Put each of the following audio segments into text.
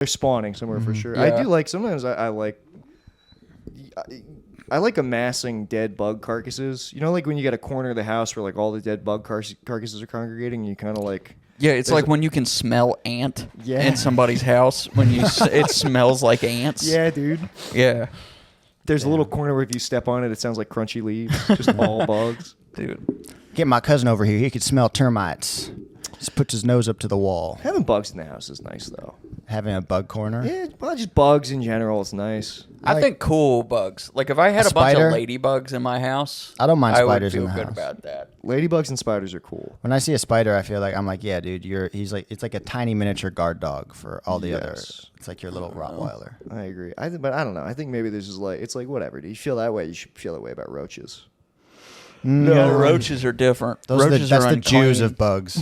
They're spawning somewhere for sure. Yeah. I do like sometimes I like amassing dead bug carcasses. You know, like when you get a corner of the house where like all the dead bug carcasses are congregating, and you kind of like. Yeah, it's like when you can smell ant Yeah. in somebody's house when it smells like ants. Yeah, dude. Yeah. There's a little corner where if you step on it, it sounds like crunchy leaves. Just all bugs. Dude. Get my cousin over here. He could smell termites. Just puts his nose up to the wall. Having bugs in the house is nice, though. Having a bug corner. Yeah, well, just bugs in general is nice. I think cool bugs. Like if I had a bunch spider? of ladybugs in my house, I don't mind spiders I in would the feel good house. about that. Ladybugs and spiders are cool. When I see a spider, I feel like I'm like, yeah, dude, it's like a tiny miniature guard dog for all the other. It's like your little Rottweiler. I agree. But I don't know. I think maybe this is like it's like whatever. Do you feel that way? You should feel that way about roaches. No, roaches are different. That's the unclean. Jews of bugs.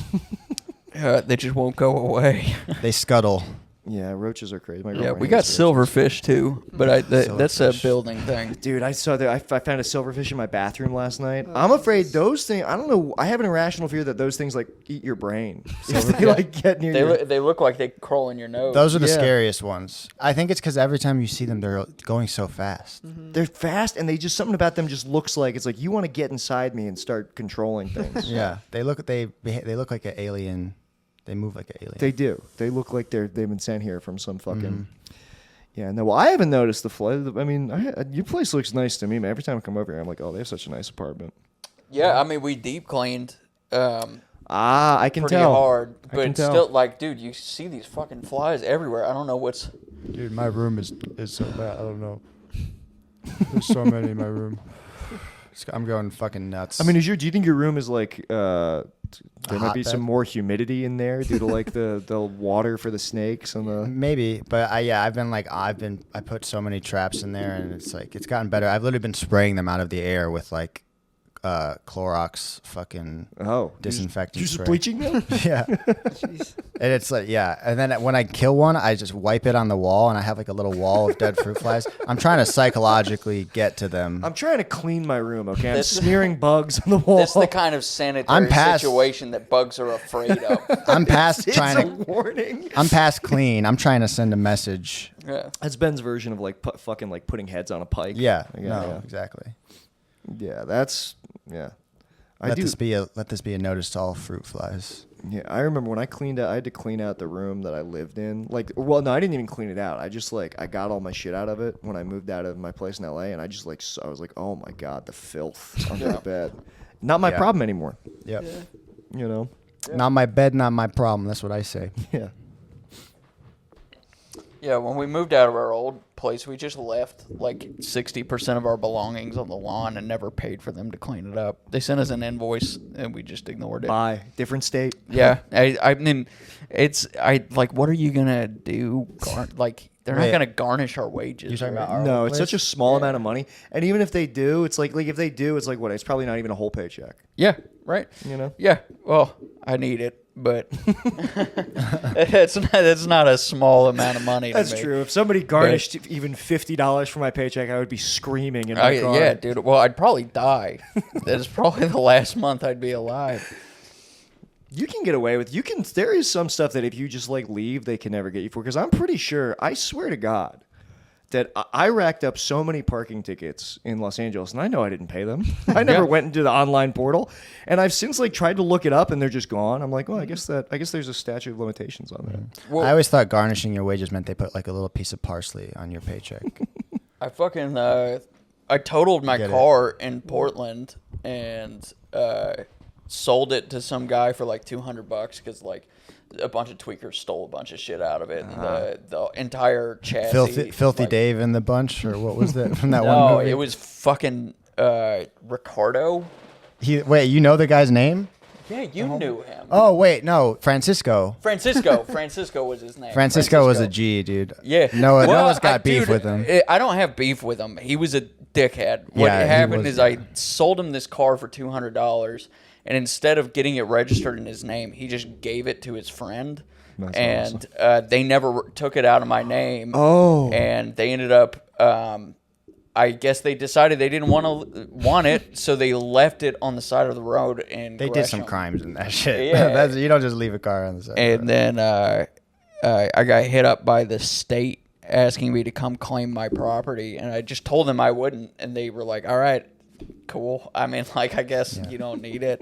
They just won't go away. They scuttle. Yeah, roaches are crazy. My Yeah, girlfriend we got hates roaches. silverfish too, but that's a Silverfish. building thing. Dude, I found a silverfish in my bathroom last night. I'm afraid those things. I don't know. I have an irrational fear that those things like eat your brain. If they like get near you. They look like they crawl in your nose. Those are the Yeah. scariest ones. I think it's because every time you see them, they're going so fast. They're fast, and they just something about them just looks like it's like you want to get inside me and start controlling things. Yeah, they look like an alien. They move like an alien. They do. They look like they've been sent here from some fucking. Yeah, no. Well, I haven't noticed the flood. I mean, your place looks nice to me, man. Every time I come over here, I'm like, oh, they have such a nice apartment. Yeah, I mean we deep cleaned. I can Pretty tell. hard, I can but tell. still, like, dude, you see these fucking flies everywhere. I don't know what's. Dude, my room is so bad. I don't know. There's so many in my room. I'm going fucking nuts. I mean, do you think your room is like there might be hotbed? some more humidity in there due to like the water for the snakes and the. maybe, but I put so many traps in there, and it's gotten better. I've literally been spraying them out of the air with like Clorox fucking disinfectant You just spray. bleaching them? Yeah. And it's like, yeah. And then when I kill one, I just wipe it on the wall, and I have like a little wall of dead fruit flies. I'm trying to psychologically get to them. I'm trying to clean my room. Okay, I'm That's- smearing bugs on the wall. That's the kind of sanitary I'm past- situation that bugs are afraid of. I'm past it's trying a to. warning. I'm past clean. I'm trying to send a message. Yeah. That's Ben's version of like fucking like putting heads on a pike. Yeah. Yeah, No. yeah. Exactly. Yeah, that's yeah. Let this be a notice to all fruit flies. Yeah, I remember when I had to clean out the room that I lived in. Like, well, no, I didn't even clean it out. I just I got all my shit out of it when I moved out of my place in LA, and I just I was like, oh my god, the filth under the bed. Not my problem anymore. Yep. You know. Not my bed, not my problem. That's what I say. Yeah. Yeah, when we moved out of our old place, we just left like 60% of our belongings on the lawn and never paid for them to clean it up. They sent us an invoice and we just ignored it. Bye. Different state. Yeah, I mean, what are you gonna do? They're not Wait. gonna garnish our wages. You're talking right? about our No, old it's place? such a small amount of money, and even if they do, it's like if they do, it's like what? It's probably not even a whole paycheck. Yeah, right. You know. Yeah, well, I need it, but that's not a small amount of money. That's to me. true. If somebody garnished even $50 for my paycheck, I would be screaming in my car. Yeah, dude. Well, I'd probably die. That's probably the last month I'd be alive. You can get away with. There is some stuff that if you just like leave, they can never get you for. Because I'm pretty sure. I swear to God, that I racked up so many parking tickets in Los Angeles, and I know I didn't pay them. I never went into the online portal, and I've since like tried to look it up, and they're just gone. I'm like, well, I guess there's a statute of limitations on that. Well, I always thought garnishing your wages meant they put like a little piece of parsley on your paycheck. I fucking I totaled my Get it. car in Portland and sold it to some guy for like $200 because like a bunch of tweakers stole a bunch of shit out of it. And the entire chassis, Filthy like, Dave and the bunch, or what was that from that one No, movie? it was fucking Ricardo. Wait, you know the guy's name? Yeah, you knew him. Oh wait, no, Francisco. Francisco was his name. Francisco was a G, dude. Yeah. Noah's got beef dude, with him. I don't have beef with him. He was a dickhead. What Yeah, he happened was, is I sold him this car for $200, and instead of getting it registered in his name, he just gave it to his friend. That's And they never took it out of my name. Oh. And they ended up, I guess they decided they didn't want it, so they left it on the side of the road in They did some Gresham. crimes in that shit. Yeah. You don't just leave a car on the side. And then I got hit up by the state asking me to come claim my property, and I just told them I wouldn't, and they were like, all right, cool. I mean, like, I guess you don't need it.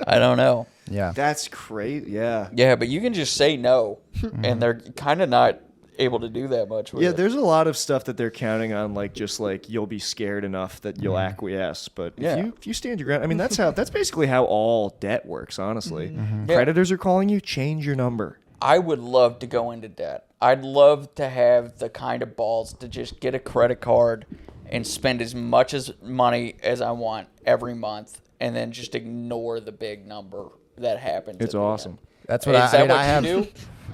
I don't know. Yeah. That's great. Yeah. Yeah, but you can just say no, and they're kind of not able to do that much with Yeah, it. there's a lot of stuff that they're counting on, like just like you'll be scared enough that you'll acquiesce. But if you stand your ground, I mean that's basically how all debt works, honestly. Yeah. Creditors are calling you, change your number. I would love to go into debt. I'd love to have the kind of balls to just get a credit card and spend as much as money as I want every month, and then just ignore the big number that happens. It's awesome. That's what Is that what I you have. do?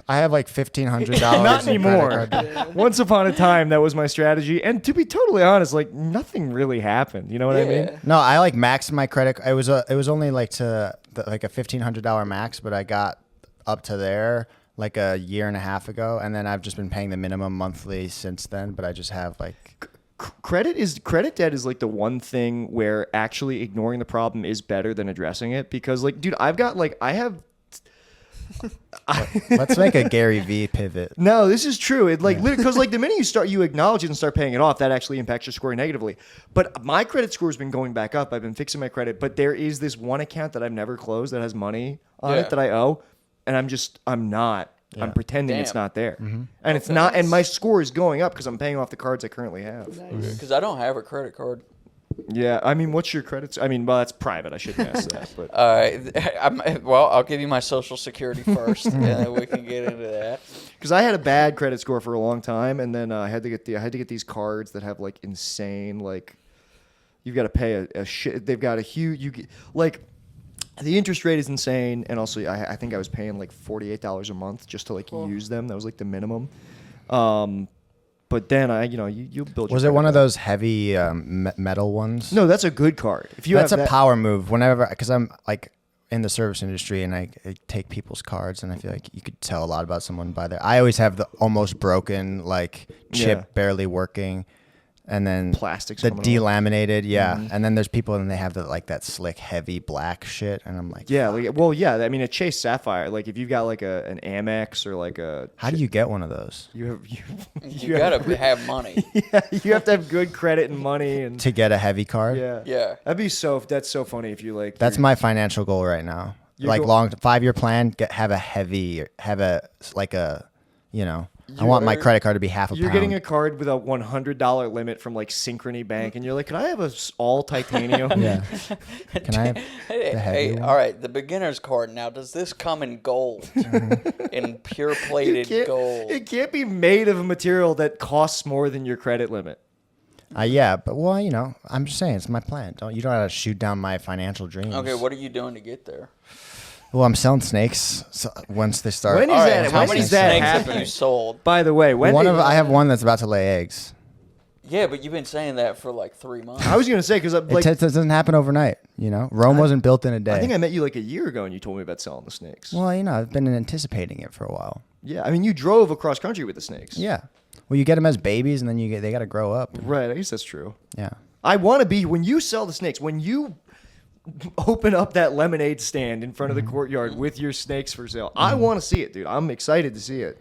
I have like $1,500. Not in anymore. credit card. Once upon a time, that was my strategy, and to be totally honest, like nothing really happened. You know what I mean? No, I like maxed my credit. It was only like like a $1,500 max, but I got up to there like a year and a half ago, and then I've just been paying the minimum monthly since then. But I just have like credit debt is like the one thing where actually ignoring the problem is better than addressing it, because like, dude, let's make a Gary V pivot. No, this is true. It like because like the minute you acknowledge it and start paying it off, that actually impacts your score negatively. But my credit score has been going back up. I've been fixing my credit, but there is this one account that I've never closed that has money on it that I owe, and I'm not. Yeah. I'm pretending it's not there, and it's not. And my score is going up because I'm paying off the cards I currently have. Because I don't have a credit card. Yeah, I mean, what's your credits? I mean, well, that's private. I shouldn't ask that. But I'll give you my social security first, and then we can get into that. Because I had a bad credit score for a long time, and then I had to get these cards that have like insane, like you've got to pay a shit. They've got a huge like the interest rate is insane, and also I think I was paying like $48 a month just to like use them. That was like the minimum. But then you build. Was it one of those heavy metal ones? No, that's a good card. If you that's a power move. Whenever, because I'm like in the service industry and I take people's cards, and I feel like you could tell a lot about someone by their. I always have the almost broken, like chip barely working, and then plastics, the delaminated, and then there's people and they have the like that slick, heavy black shit, and I'm like, I mean, a Chase Sapphire, like if you've got like an Amex or like a. How do you get one of those? You gotta have money. Yeah, you have to have good credit and money and to get a heavy card. Yeah. That's so funny if you like. That's my financial goal right now. Like long 5-year plan, have a I want my credit card to be half a pound. You're getting a card with a $100 limit from like Synchrony Bank, and you're like, "Can I have all titanium?" Yeah. Can I have the heavy one? All right, the beginner's card. Now, does this come in gold? In pure plated gold? It can't be made of a material that costs more than your credit limit. Yeah, but I'm just saying it's my plan. You don't have to shoot down my financial dreams. Okay, what are you doing to get there? Well, I'm selling snakes once they start. When is that? How When many is that snakes happening? have you sold? By the way, I have one that's about to lay eggs. Yeah, but you've been saying that for like 3 months. I was gonna say because like it doesn't happen overnight. Rome wasn't built in a day. I think I met you like a year ago, and you told me about selling the snakes. Well, I've been anticipating it for a while. Yeah, I mean, you drove across country with the snakes. Yeah. Well, you get them as babies, and then they got to grow up. Right. I guess that's true. Yeah. I want to be when you sell the snakes. When you open up that lemonade stand in front of the courtyard with your snakes for sale, I want to see it, dude. I'm excited to see it.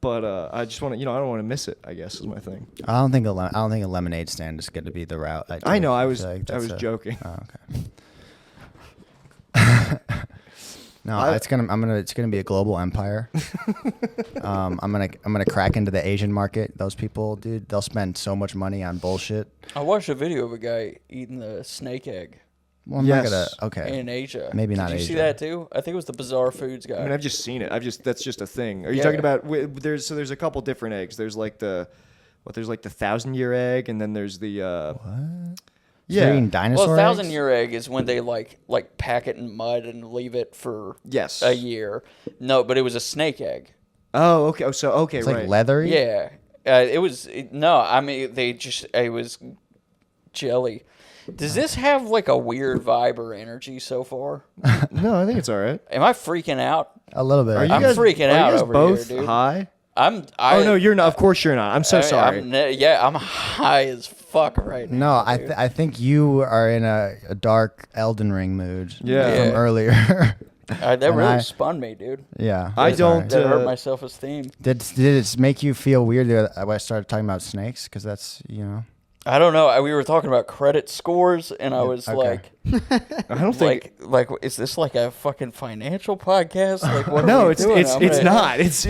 But I just want to, I don't want to miss it, I guess, is my thing. I don't think a lemonade stand is going to be the route. I know. I was joking. Oh, okay. No, it's gonna be a global empire. I'm gonna crack into the Asian market. Those people, dude, they'll spend so much money on bullshit. I watched a video of a guy eating the snake egg. Well, I'm not gonna. Okay. In Asia. Maybe not Asia. Did you see that too? I think it was the Bizarre Foods guy. I mean, I've just seen it. That's just a thing. Are you talking about? There's a couple different eggs. There's like the 1,000-year egg, and then there's the. What? Yeah. They're eating dinosaur Well, eggs? 1,000-year egg is when they like pack it in mud and leave it for a year. No, but it was a snake egg. Oh, okay. It's right. Like leathery. Yeah, it was. It was jelly. Does this have like a weird vibe or energy so far? No, I think it's all right. Am I freaking out? A little bit. I'm freaking out over both here, dude. High? Oh no, you're not. Of course you're not. I'm so sorry. I'm high as fuck right now. No, I think you are in a dark Elden Ring mood. Yeah. From earlier. That really spun me, dude. Yeah. I don't. That hurt my self-esteem. Did it make you feel weird that I started talking about snakes? Because that's, I don't know. We were talking about credit scores, and I was like, I don't think. like, is this like a fucking financial podcast? Like, what? No, are we it's doing? it's not. It's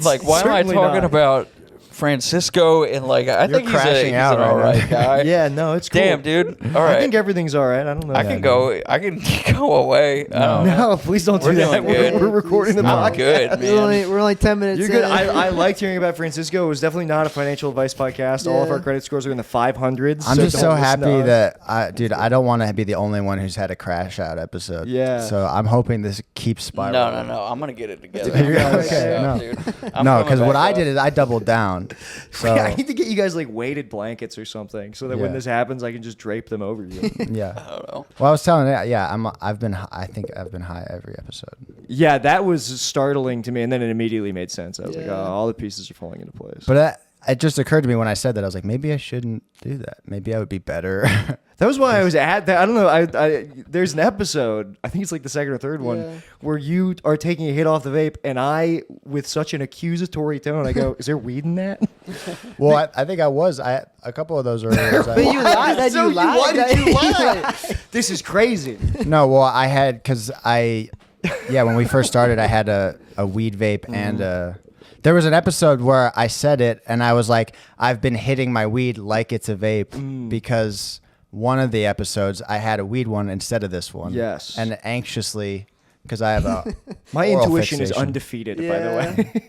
like, why am I certainly talking not. about Francisco? And like, I think he's crashing out an right all now. right guy. Yeah, no, it's cool. Damn, dude. All right. I think everything's all right. I don't know. I can go. I can go away. No, please don't do We're that. doing good. We're recording the I'm podcast. good, man. We're only 10 minutes You're good. in. I liked hearing about Francisco. It was definitely not a financial advice podcast. All of Yeah. our credit scores are in the 500s. I'm just don't so listen happy to us. that I don't want to be the only one who's had a crash out episode. Yeah. So I'm hoping this keeps spiraling. No. I'm gonna get it together. You're- I'm gonna okay, stop, no. dude. I'm No, coming because what back I up. did is I doubled down. So I need to get you guys like weighted blankets or something, so that when Yeah. this happens, I can just drape them over you. yeah. I don't know. Well, I was telling you, I think I've been high every episode. Yeah, that was startling to me, and then it immediately made sense. I was like, Yeah. oh, all the pieces are falling into place. But it just occurred to me when I said that, I was like, maybe I shouldn't do that. Maybe I would be better. That was why I was at that. I don't know. I there's an episode, I think it's like the second or third Yeah. one, where you are taking a hit off the vape, and I, with such an accusatory tone, I go, "Is there weed in that?" Well, I think I was. A couple of those earlier. But you lied. Then So you lied. why did you That- lie? This is crazy. No, well, I had when we first started, I had a weed vape and there was an episode where I said it and I was like, I've been hitting my weed like it's a vape because one of the episodes I had a weed one instead of this one. Yes. And anxiously, because I have a My oral intuition is fixation. undefeated, by Yeah. the way.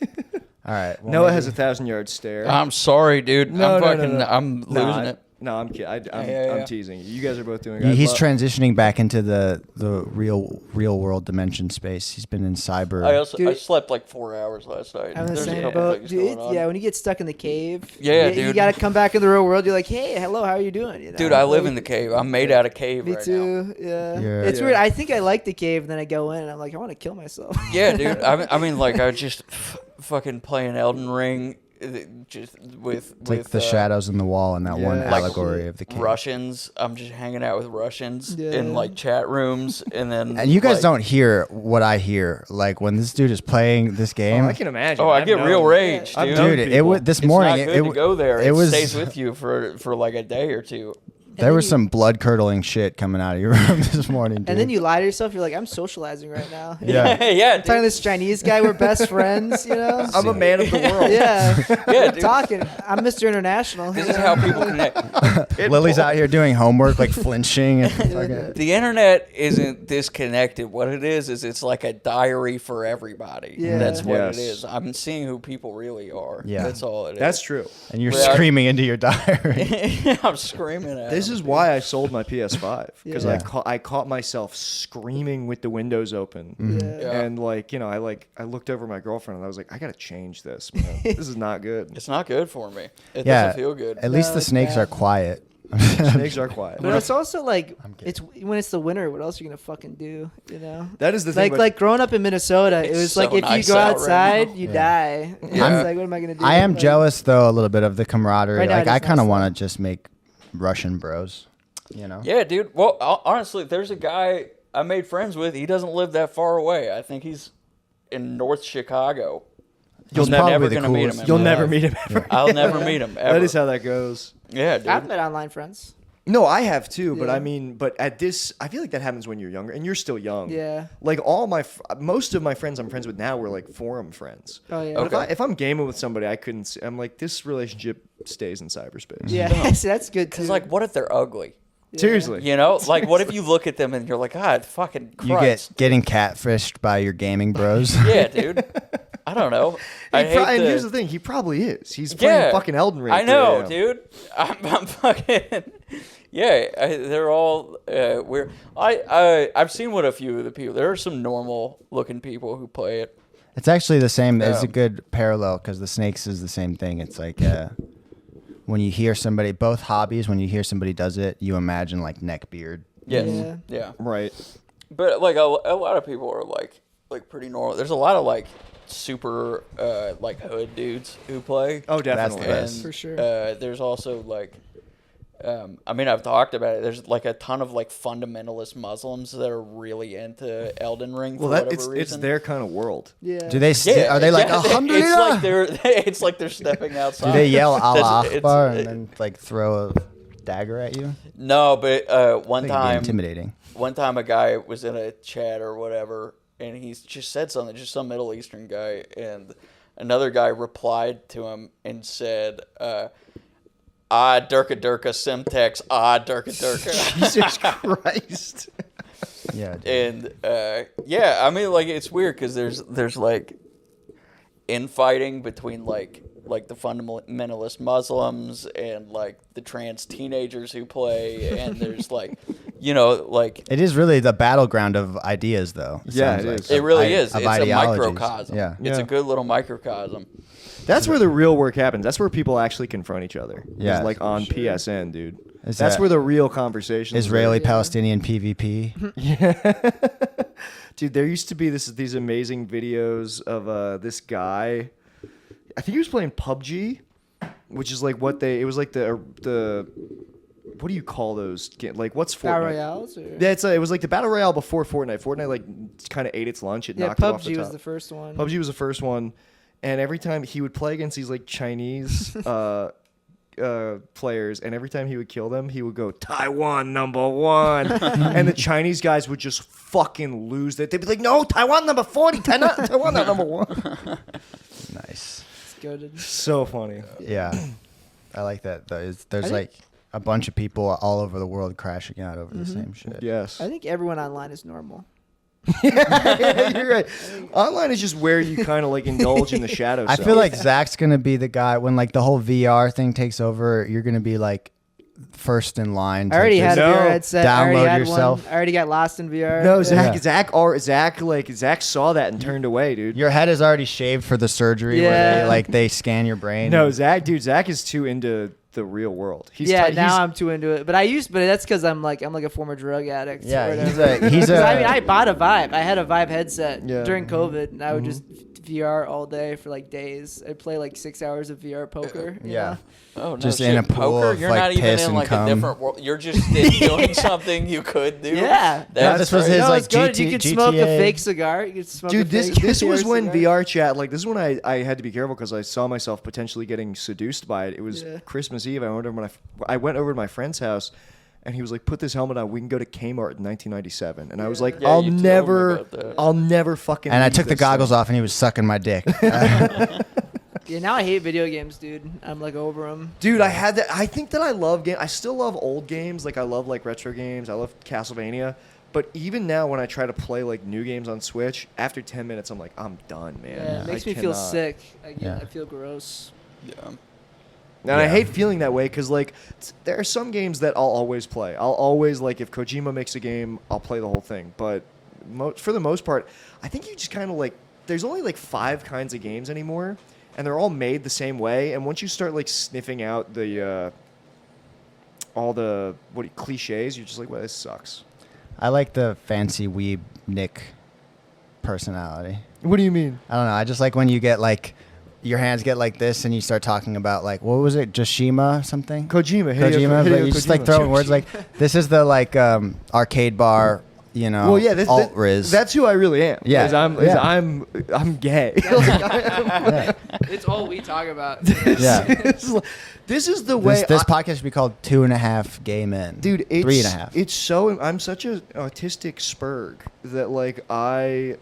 All right. Well, Noah maybe- has a 1,000-yard stare. I'm sorry, dude. No, I'm no, fucking. no. I'm losing it. No, I'm kidding. I'm Yeah. teasing you. You guys are both doing good. He's transitioning back into the real world dimension space. He's been in cyber. I Dude. slept like 4 hours last night. I'm the There's a same couple boat. things Dude, going on. yeah, when you get stuck in the cave, Yeah, you dude. got to come back in the real world. You're like, hey, hello, how are you doing? You know? Dude, I live Like, in the cave. I'm made out of cave Me right too. Yeah. Yeah. It's Yeah. weird. I think I like the cave, and then I go in, and I'm like, I want to kill myself. now. Yeah, dude. I mean, like, I just fucking playing Elden Ring, just with It's like the shadows in the wall and that one Yeah. Like allegory of the cave. Russians. I'm just hanging out with Russians Yeah. in like chat rooms, and then And you guys like, don't hear what I hear. Like when this dude is playing this game. Oh, I can imagine. Oh, I I've get known- real rage, I've dude. known dude, it people. was this It's morning. not it, good it, to go there. It It was stays with you for like a day or two. there then was you- some blood curdling shit coming out of your room this morning, dude. And then you lie to yourself. You're like, I'm socializing right now. Yeah. yeah, I'm talking to dude. this Chinese guy. We're best friends. You know. I'm a man of the world. Yeah. Yeah, I'm dude. talking. I'm Mr. International. This is how people connect. Lily's out here doing homework, like flinching. And fucking, The internet isn't disconnected. What it is it's like a diary for everybody. Yeah. That's what Yes. it is. I'm seeing who people really are. Yeah. That's all it is. That's true. and you're Yeah. screaming into your diary. I'm screaming at This them. is why I sold my PS5 because Yeah. I caught myself screaming with the windows open, Yeah. Yeah. and I looked over at my girlfriend and I was like, I gotta change this, man. This is not good. It's not good for me. It Yeah. doesn't feel good. At least No, the it's snakes bad. are quiet. Snakes are quiet. But it's also like kidding. it's when it's the winter. What else are you gonna fucking do? You know. That is the thing. Like growing up in Minnesota, it It's was so like if nice you go out right outside, now. you Yeah. die. Yeah. It's like, what am I gonna do? I am Like, jealous though a little bit of the camaraderie. Right now Like it I is kind of nice, want to just make Russian bros. You know. Yeah, dude. Well, honestly, there's a guy I made friends with. He doesn't live that far away. I think he's in North Chicago. He's You'll probably never the gonna meet coolest him. in You'll my never life. meet him ever. I'll never meet him ever. That is how that goes. Yeah, dude. I've met online friends. No, I have too, but Yeah. I mean, but at this, I feel like that happens when you're younger, and you're still young. Yeah. Like most of my friends I'm friends with now were like forum friends. Oh yeah. But Okay. if I'm gaming with somebody, I couldn't. I'm like, this relationship stays in cyberspace. Yeah. See, that's good too. Because, like, what if they're ugly? Yeah. Seriously. You know? Like, what if you look at them and you're like, God, fucking You Christ. get getting catfished by your gaming bros. Yeah, dude. I don't know. I hate And the- here's the thing: he probably is. He's playing Yeah. fucking Elden Ring. I know, 3 a.m. dude. I'm fucking. Yeah, they're all weird. I've seen what a few of the people. There are some normal looking people who play it. It's actually the same. It's Yeah. a good parallel because the snakes is the same thing. It's like when you hear somebody, both hobbies, when you hear somebody does it, you imagine like neck beard. Yes. Yeah. Yeah. Right. But like a lot of people are like pretty normal. There's a lot of like super like hood dudes who play. Oh, That's definitely. the best. For sure. There's also like I mean, I've talked about it. There's like a ton of like fundamentalist Muslims that are really into Elden Ring for Well, whatever it's reason. their kind of world. Yeah. Do they? Yeah, Are they like yeah, Alhamdulillah? It's like they're it's like they're stepping outside. Do they yell Allah It's- Akbar and then like throw a dagger at you? No, but one That'd be time, intimidating. one time a guy was in a chat or whatever, and he just said something, just some Middle Eastern guy, and another guy replied to him and said, Durka Durka Simtex, Durka Durka. Jesus Christ. Yeah. Dude. And yeah, I mean, like, it's weird because there's like infighting between like the fundamentalist Muslims and like the trans teenagers who play, and there's like, you know, like It is really the battleground of ideas, though. Yeah, sounds it like, is. it really of is. of It's a ideologies. microcosm. Yeah. It's Yeah. a good little microcosm. That's where the real work happens. That's where people actually confront each other. Yeah. It's like on PSN, dude. Is That's that where the real conversation is. Israeli-Palestinian PvP. Dude, there used to be these amazing videos of this guy. I think he was playing PUBG, which is like it was like the what do you call those? Like what's Fortnite? Battle Royales? Or? Yeah, it was like the battle royale before Fortnite. Fortnite like kind of ate its lunch. It Yeah, knocked it off the PUBG top. was the first one. PUBG was the first one, and every time he would play against these like Chinese players, and every time he would kill them, he would go Taiwan #1, and the Chinese guys would just fucking lose it. They'd be like, "No, Taiwan #40, Taiwan not #1." Nice. It's goated. So funny. Yeah. I like that. There's think- like a bunch of people all over the world crashing out over the same shit. Yes. I think everyone online is normal. Yeah, you're right. Online is just where you kind of like indulge in the shadow. I self. feel like Zach's gonna be the guy when like the whole VR thing takes over. You're gonna be like first in line. I already had a No. VR headset. I already Download had yourself. One. I already got lost in VR. no, Yeah. Zach saw that and turned away, dude. Your head is already shaved for the surgery where Yeah. they scan your brain. No, Zach is too into the real world. He's Yeah, t- now he's- I'm too into it. But that's because I'm like a former drug addict. Yeah, or he's whatever. a he's 'Cause a. I mean, I bought a Vive. I had a Vive headset Yeah. during COVID, and I would just VR all day for like days. I'd play like 6 hours of VR poker. you Yeah. know? Oh, no Just shit. in a pool Poker? of, You're like, not even piss in and like cum. a different world. You're just doing something you could do. Yeah. No, this was great. his No, like it's good. You GT could smoke a GTA. fake cigar. You could smoke Dude, a this fake this was when cigar. VR chat, like this is when I had to be careful because I saw myself potentially getting seduced by it. It was Yeah. Christmas Eve. I went over to my friend's house, and he was like, "Put this helmet on. We can go to Kmart in 1997." And I was like, Yeah, "I'll you told me never, about that. I'll never fucking." And I leave took the this goggles thing." off and he was sucking my dick. Yeah, now I hate video games, dude. I'm like over them. Dude, I had that. I think that I love game. I still love old games. Like I love like retro games. I love Castlevania. But even now, when I try to play like new games on Switch, after 10 minutes, I'm like, I'm done, man. Yeah, it makes I me feel cannot. sick. Yeah. I feel gross. Yeah. And I Yeah. hate feeling that way because like there are some games that I'll always play. I'll always like if Kojima makes a game, I'll play the whole thing. But for the most part, I think you just kind of like there's only like 5 kinds of games anymore, and they're all made the same way. And once you start like sniffing out the all the cliches, you're just like, well, this sucks. I like the fancy weeb Nick personality. What do you mean? I don't know. I just like when you get like your hands get like this and you start talking about like what was it, Joshima something? Kojima, Kojima, but you just like throwing words like this is the like arcade bar, you know. Well, yeah, alt riz. that's who I really am. Yeah, yeah. I'm gay. Like, It's all we talk about. Yeah. this is the way. This podcast should be called 2.5 Gay Men. Dude, it's 3.5. It's so I'm such an autistic spurg that like I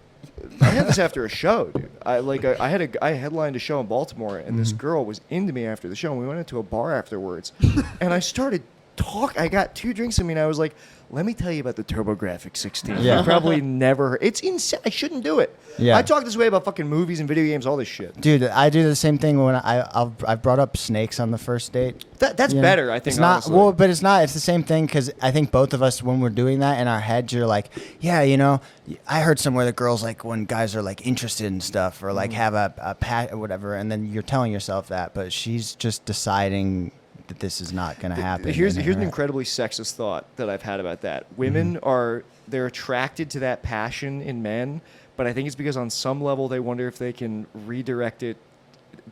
had this after a show, dude. I headlined a show in Baltimore, and this girl was into me after the show, and we went into a bar afterwards, and I started talk. I got 2 drinks in me, and I was like, "Let me tell you about the TurboGrafx 16." Yeah. You probably never heard. It's insane. I shouldn't do it. Yeah. I talk this way about fucking movies and video games, all this shit. Dude, I do the same thing when I've brought up snakes on the first date. That's You know? better, I think. It's not honestly. well, but it's not. It's the same thing because I think both of us, when we're doing that in our heads, you're like, yeah, you know, I heard somewhere that girls like when guys are like interested in stuff or like have a pat or whatever, and then you're telling yourself that, but she's just deciding that this is not going to happen. Here's in an her- incredibly sexist thought that I've had about that. Women they're attracted to that passion in men, but I think it's because on some level they wonder if they can redirect it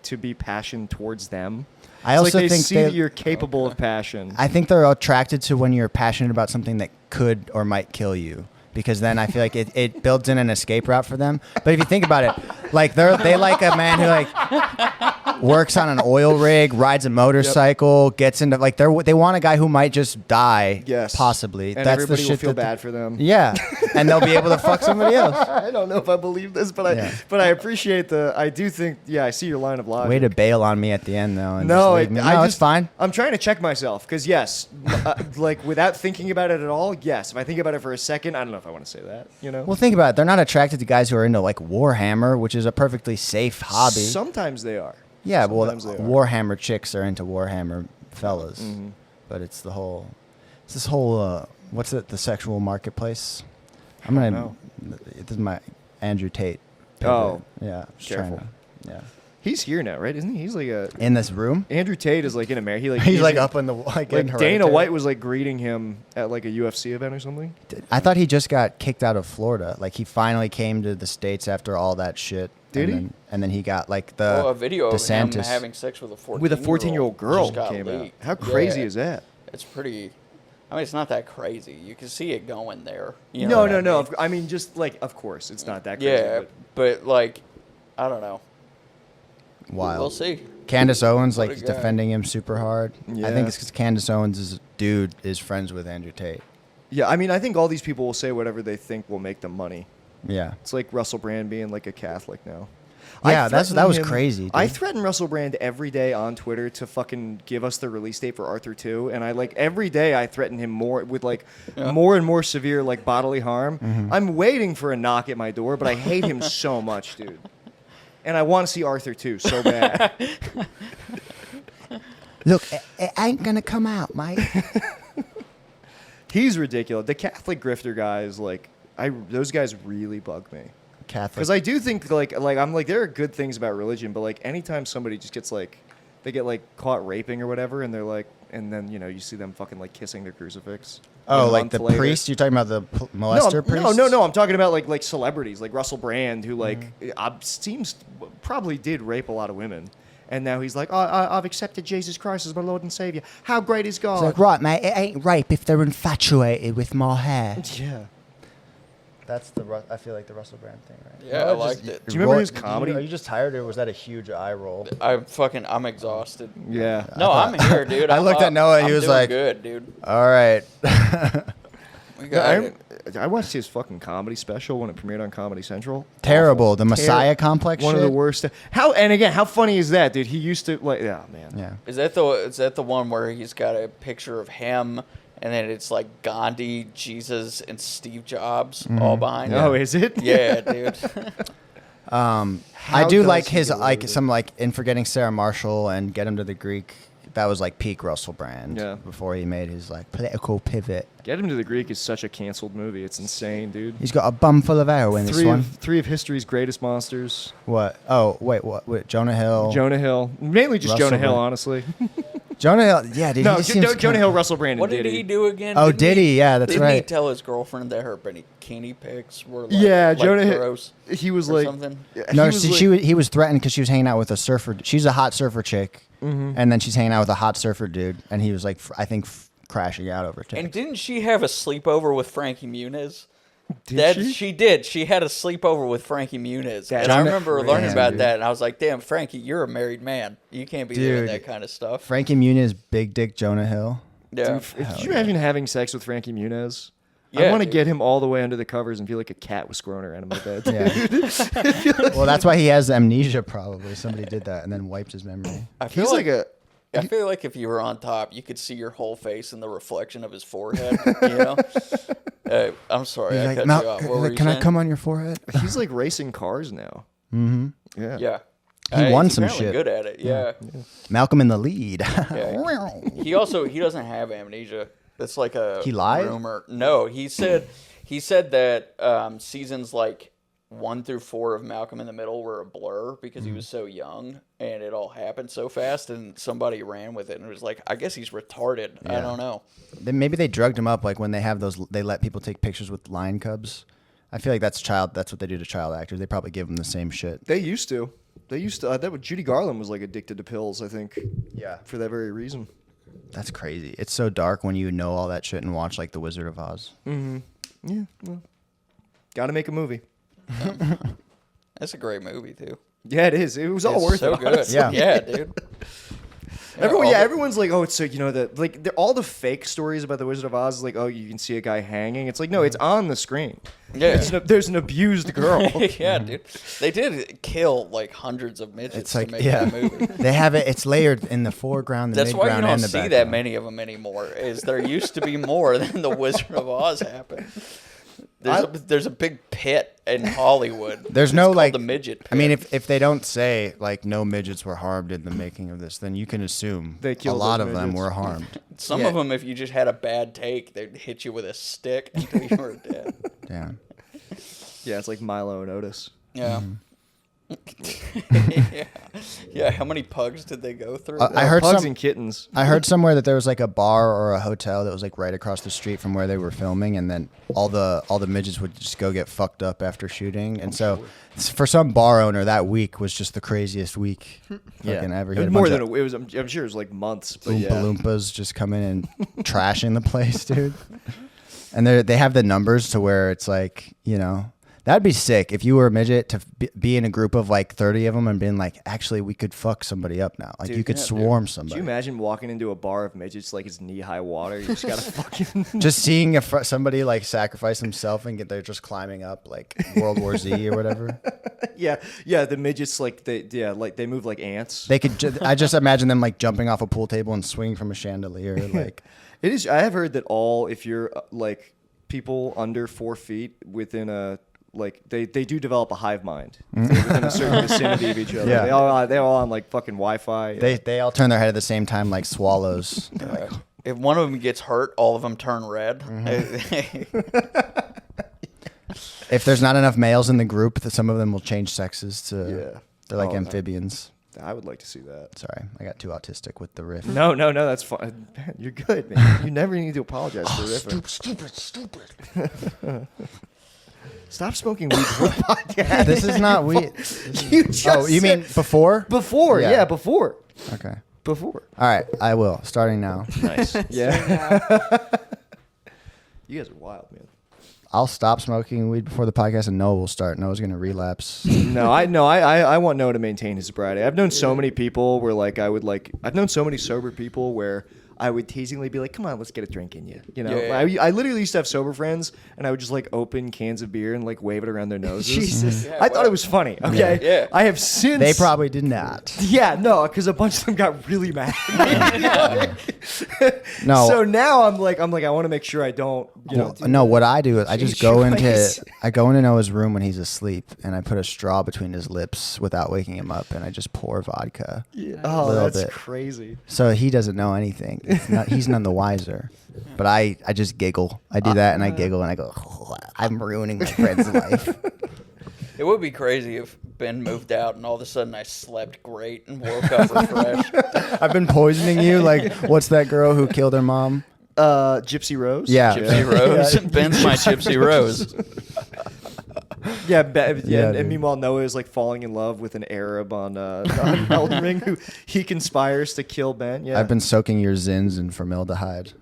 to be passion towards them. I It's also like they think see they- that you're capable of passion. I think they're attracted to when you're passionate about something that could or might kill you. Because then I feel like it builds in an escape route for them. But if you think about it, like they like a man who like works on an oil rig, rides a motorcycle, gets into like they want a guy who might just die. Yes, possibly. And That's everybody the will shit feel that bad for them. Yeah, and they'll be able to fuck somebody else. I don't know if I believe this, but I appreciate I do think. Yeah, I see your line of logic. Way to bail on me at the end though. And No, just leave me. I It's fine. I'm trying to check myself because yes, like without thinking about it at all, yes. If I think about it for a second, I don't know if I want to say that. You know. Well, think about it. They're not attracted to guys who are into like Warhammer, which is a perfectly safe hobby. Sometimes they are. Yeah, well, Sometimes they are. Warhammer chicks are into Warhammer fellas, Mm-hmm. but it's this whole what's it? The sexual marketplace. I'm don't gonna. know. This is my Andrew Tate. Oh. yeah. Just trying Careful. to- He's here now, right? Isn't he? He's like a In this room, Andrew Tate is like in America. he's like up in the like. in Like Dana Hereditary. White was like greeting him at like a UFC event or something. I thought he just got kicked out of Florida. Like he finally came to the States after all that shit. Did and he? Then, and then he got like the a video DeSantis. of him having sex with a 14 With a 14-year-old girl just got came out. leaked. How crazy Yeah. is that? It's pretty. I mean, it's not that crazy. You can see it going there. You No, know what no, I no. mean? I mean, just like, of course, it's not that crazy. Yeah, but like, I don't know. wild. We'll see. Candace Owens What like a guy. defending him super hard. I Yeah. think it's because Candace Owens' dude is friends with Andrew Tate. Yeah, I mean, I think all these people will say whatever they think will make them money. Yeah. It's like Russell Brand being like a Catholic now. Yeah, I that threaten was him- crazy, I dude. threaten Russell Brand every day on Twitter to fucking give us the release date for Arthur 2, and I like every day I threaten him more with like more and more severe like bodily harm. Mm-hmm. I'm waiting for a knock at my door, but I hate him so much, dude. And I want to see Arthur 2 so bad. Look, it ain't gonna come out, mate. He's ridiculous. The Catholic grifter guys, like those guys really bug me. Catholic. Because I do think like I'm like there are good things about religion, but like anytime somebody just gets like they get like caught raping or whatever, and they're like, and then you know you see them fucking like kissing their crucifix. Oh, a like month the later. priest? You're talking about the molester priest? No. I'm talking about like celebrities, like Russell Brand, who like Mm-hmm. seems probably did rape a lot of women, and now he's like, I've accepted Jesus Christ as my Lord and Savior. How great is God? It's like, right, mate, it ain't rape if they're infatuated with my hair. Yeah. That's I feel like the Russell Brand thing, right? Yeah, I liked it. Do you remember his comedy? Are you just tired, or was that a huge eye roll? I'm exhausted. Yeah. No, I'm here, dude. I looked at Noah, he I'm was doing like- good, dude. All right. We Yeah, got it. I watched his fucking comedy special when it premiered on Comedy Central. Terrible. Awful. The Messiah complex One of the shit? worst. How funny is that, dude? He used to like, yeah, man. Yeah. Is that the one where he's got a picture of him and then it's like Gandhi, Jesus, and Steve Jobs all behind Oh, him? is it? Yeah, dude. I How do does like he his get away like with it? some like in Forgetting Sarah Marshall and Get Him to the Greek. That was like peak Russell Brand. Yeah. Before he made his like political pivot. Get Him to the Greek is such a canceled movie. It's insane, dude. He's got a bum full of heroin. This one. Three of history's greatest monsters. What? Oh wait, what? Wait, Jonah Hill. Jonah Hill, mainly just Russell Jonah Hill, Brand. honestly. Jonah Hill. Yeah, dude. No, he just seems Jonah Hill, Russell Brand, and What did Diddy. he do again? Oh, Didn't Diddy. Yeah, that's Didn't he right. tell his girlfriend that her bikini pics were like, Yeah, like Jonah Hill. gross He was or like something? No, he was see, like- he was threatened because she was hanging out with a surfer. She's a hot surfer chick, Mm-hmm. and then she's hanging out with a hot surfer dude, and he was like, I think, crashing out over it. And didn't she have a sleepover with Frankie Muniz? Did She did. She had a sleepover with Frankie Muniz. That's And I remember learning crazy, about dude. that, and I was like, damn, Frankie, you're a married man. You can't be doing Dude. that kind of stuff. Frankie Muniz, big dick Jonah Hill. Yeah. Dude, could you imagine having sex with Frankie Muniz? I Yeah, want to dude. get him all the way under the covers and feel like a cat was screwing around in my bed. Yeah. Well, that's why he has amnesia. Probably somebody did that and then wiped his memory. I feel He's like a. I feel like if you were on top, you could see your whole face in the reflection of his forehead. You know? I'm sorry, He's I like, cut "Mal- you off. What were you can I saying? come on your forehead? He's like racing cars now. Mm-hmm. Yeah. Yeah. He won he's some apparently shit. good at it. Yeah. Malcolm in the lead. Yeah. He doesn't have amnesia. That's like a He lied? rumor. No, he said that seasons like 1 through 4 of Malcolm in the Middle were a blur because he was so young and it all happened so fast and somebody ran with it and it was like, I guess he's retarded. I Yeah. don't know. Then maybe they drugged him up, like when they have those. They let people take pictures with lion cubs. I feel like that's what they do to child actors. They probably give them the same shit. They used to. They used to. That was Judy Garland was like addicted to pills. I think. Yeah. For that very reason. That's crazy. It's so dark when you know all that shit and watch like The Wizard of Oz. Mm-hmm. Yeah. Well, got to make a movie. That's a great movie too. Yeah, it is. It was all It's worth so it. good. honestly. Yeah, dude. Everyone's like, oh, it's so all the fake stories about the Wizard of Oz is like, oh, you can see a guy hanging. It's like, no, it's on the screen. Yeah. There's an abused girl. Yeah, dude. They did kill like hundreds of midgets It's like, to make yeah, that movie. they have it. It's layered in the foreground, the That's why you midground, don't and the see background. that many of them anymore. Is there used to be more than the Wizard of Oz happened. There's a big pit in Hollywood. There's It's no called like the midget. Pit. I mean, if they don't say like no midgets were harmed in the making of this, then you can assume They a killed lot those of them midgets. were harmed. Some of them, if you just had a bad take, they'd hit you with a stick until you were dead. Yeah. Yeah, it's like Milo and Otis. Yeah. yeah. Yeah. How many pugs did they go through? I heard Pugs some. and kittens. I heard somewhere that there was like a bar or a hotel that was like right across the street from where they were filming, and then all the midgets would just go get fucked up after shooting, and so for some bar owner that week was just the craziest week fucking ever. It He was had a more bunch than of it was. I'm sure it was like months, but Oompa yeah. Loompas just coming and trashing the place, dude. And they have the numbers to where it's like, that'd be sick if you were a midget to be in a group of like 30 of them and being like, actually, we could fuck somebody up now. Like Dude, you could yeah, swarm Could somebody. you imagine walking into a bar of midgets like it's knee-high water? You just gotta fucking. Just seeing somebody like sacrifice himself and they're just climbing up like World War Z or whatever. yeah. The midgets like they move like ants. They could. I just imagine them like jumping off a pool table and swinging from a chandelier. Like It is. I have heard that if you're like people under 4 feet within a they do develop a hive mind if they're within a certain vicinity of each other. Yeah. They all on like fucking Wi-Fi. they all turn their head at the same time like swallows. If one of them gets hurt, all of them turn red. If there's not enough males in the group, some of them will change sexes to. Yeah. They're like Oh, no. amphibians. I would like to see that. Sorry, I got too autistic with the riff. No, that's fine. Man, you're good, man. You never need to apologize for riffing. Stupid. Stop smoking weed before the podcast. This is not weed. You just Oh, you mean before? before? Yeah. Yeah, before. Okay. Before. All right, I will. Starting now. Nice. Yeah. You guys are wild, man. I'll stop smoking weed before the podcast, and Noah will start. Noah's gonna relapse. I want Noah to maintain his sobriety. I've known so many people where I've known so many sober people where I would teasingly be like, "Come on, let's get a drink in you." Yeah. I literally used to have sober friends, and I would just like open cans of beer and like wave it around their noses. Jesus. Yeah, I thought it was funny. Okay. Yeah. I have since. They probably did not. Yeah, no, because a bunch of them got really mad. No. So now I'm like, I want to make sure I don't. No, what I do is I just go Christ. into Noah's room when he's asleep, and I put a straw between his lips without waking him up, and I just pour vodka. Oh, Little that's bit. crazy. So he doesn't know anything. He's none the wiser. But I just giggle. I do that, and I giggle, and I go, I'm ruining my friend's life. It would be crazy if Ben moved out and all of a sudden I slept great and woke up refreshed. I've been poisoning you. Like, what's that girl who killed her mom? Gypsy Rose. Yeah. Gypsy Rose. Yeah. Ben's my Gypsy Rose. Yeah, Yeah, and dude. meanwhile Noah is like falling in love with an Arab on Elden Ring who he conspires to kill Ben. Yeah, I've been soaking your zins in formaldehyde.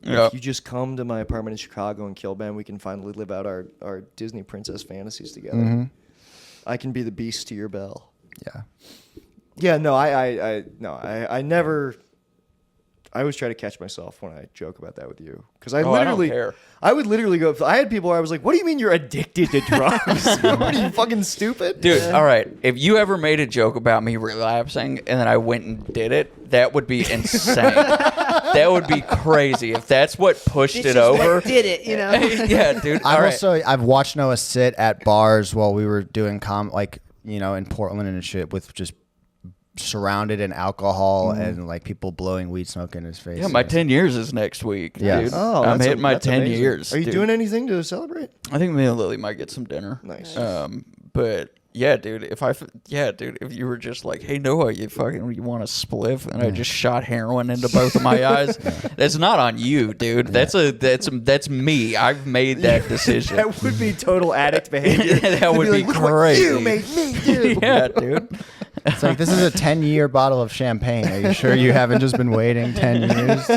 Yep. If you just come to my apartment in Chicago and kill Ben, we can finally live out our Disney princess fantasies together. Mm-hmm. I can be the beast to your belle. Yeah. Yeah, no, I never. I always try to catch myself when I joke about that with you because I don't care. I would literally go. I had people where I was like, "What do you mean you're addicted to drugs? What are you fucking stupid, Dude, all right. If you ever made a joke about me relapsing and then I went and did it, that would be insane. That would be crazy. If that's what pushed It's it just over. what did it, Yeah, dude. All right. I've watched Noah sit at bars while we were doing in Portland and shit with just surrounded in alcohol and like people blowing weed smoke in his face. Yeah, my 10 years is next week, Yeah. dude. Oh, I'm that's hitting my that's 10 amazing. years. Are you dude. doing anything to celebrate? I think me and Lily might get some dinner. Nice. But yeah, dude, if you were just like, hey, Noah, you want a spliff? And I just shot heroin into both of my eyes. That's not on you, dude. That's me. I've made that decision. That would be total addict behavior. That would be like, "Look what crazy. you made me do. Yeah, dude. It's like, this is a 10-year bottle of champagne. Are you sure you haven't just been waiting 10 years?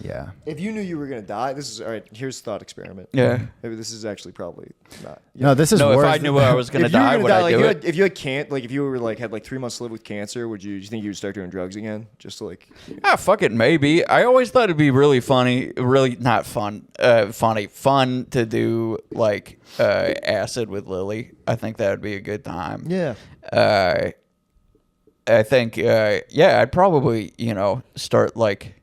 Yeah. If you knew you were gonna die, this is all right. Here's a thought experiment. Yeah. Maybe this is actually probably not. No, this is No, if worse. I knew I was gonna If you were die, gonna would die, I like do you it? had, if you had can't, like if you were like had like 3 months to live with cancer, do you think you would start doing drugs again? Just to like. Ah, fuck it, maybe. I always thought it'd be really funny, really not fun, fun to do like acid with Lily. I think that would be a good time. Yeah. I think, I'd probably, start like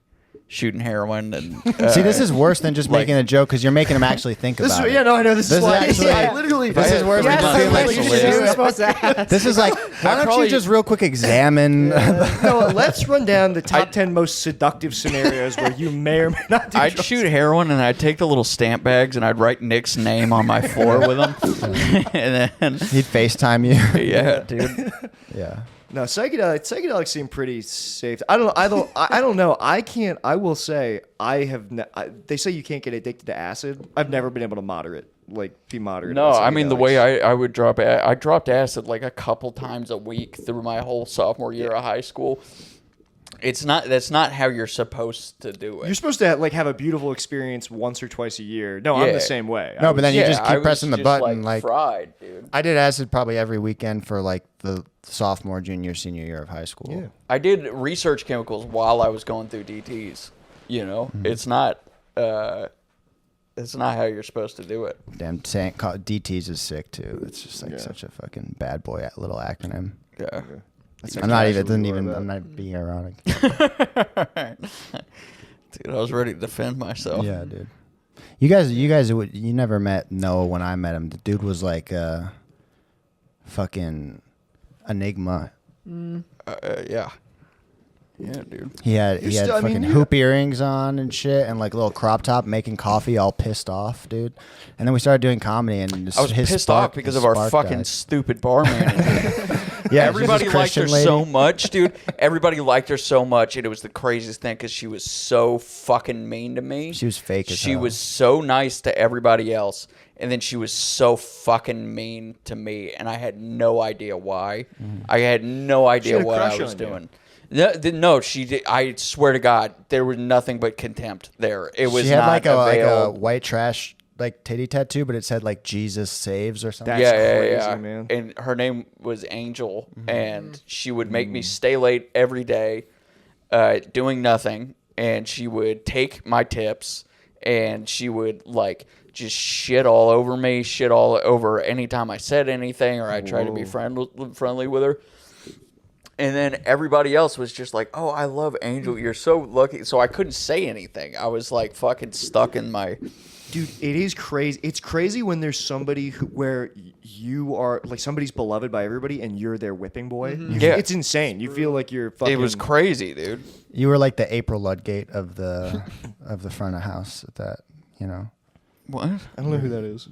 shooting heroin and. See, this is worse than just like- making a joke because you're making them actually think This about is, it. yeah, no, I know this, This is is why. actually- I literally. This is worse than Yes, just being like, you you should should do do it. Supposed to ask. This is like, why don't probably- you just real quick examine? No, let's run down the top 10 most seductive scenarios where you may or may not do I'd drugs. shoot heroin and I'd take the little stamp bags and I'd write Nick's name on my floor with them. And then, He'd FaceTime you. yeah, dude. Yeah. No, psychedelics seem pretty safe. I don't know. I can't. I will say I have. They say you can't get addicted to acid. I've never been able to be moderate. No, on I mean, the psychedelics. way I would drop I dropped acid like a couple times a week through my whole sophomore year of high school. That's not how you're supposed to do it. You're supposed to have a beautiful experience once or twice a year. No, I'm Yeah. the same way. No, but then you just I keep was pressing the just, button. like fried, dude. I did acid probably every weekend for like the sophomore, junior, senior year of high school. Yeah. I did research chemicals while I was going through DTs. It's not how you're supposed to do it. Damn, DTs is sick too. It's just like such a fucking bad boy little acronym. Yeah. I'm not even. It doesn't even. I'm not being ironic. Dude, I was ready to defend myself. Yeah, dude. You guys, you never met Noah when I met him. The dude was like a fucking enigma. Yeah. Yeah, dude. He had still- I mean, fucking you- hoop earrings on and shit, and like little crop top, making coffee, all pissed off, dude. And then we started doing comedy, and I was pissed off because of our fucking stupid bar manager. Yeah, Everybody liked her so much, dude. Everybody liked her so much, and it was the craziest thing because she was so fucking mean to me. She was fake as She hell. was so nice to everybody else, and then she was so fucking mean to me, and I had no idea why. I had no idea had a what I crush was on you. doing. No, she did. I swear to God, there was nothing but contempt there. It was She had not like a veiled. white trash like titty tattoo, but it said like Jesus saves or something. That's yeah, crazy, man. And her name was Angel, and she would make me stay late every day, doing nothing. And she would take my tips, and she would like just shit all over me, shit all over anytime I said anything or I tried to be friendly with her. And then everybody else was just like, "Oh, I love Angel. You're so lucky." So I couldn't say anything. I was like fucking stuck in my. Dude, it is crazy. It's crazy when there's somebody where you are like somebody's beloved by everybody and you're their whipping boy. Yeah. It's insane. You feel like you're fucking. It was crazy, dude. You were like the April Ludgate of the front of house at that, you know. What? I don't know who that is.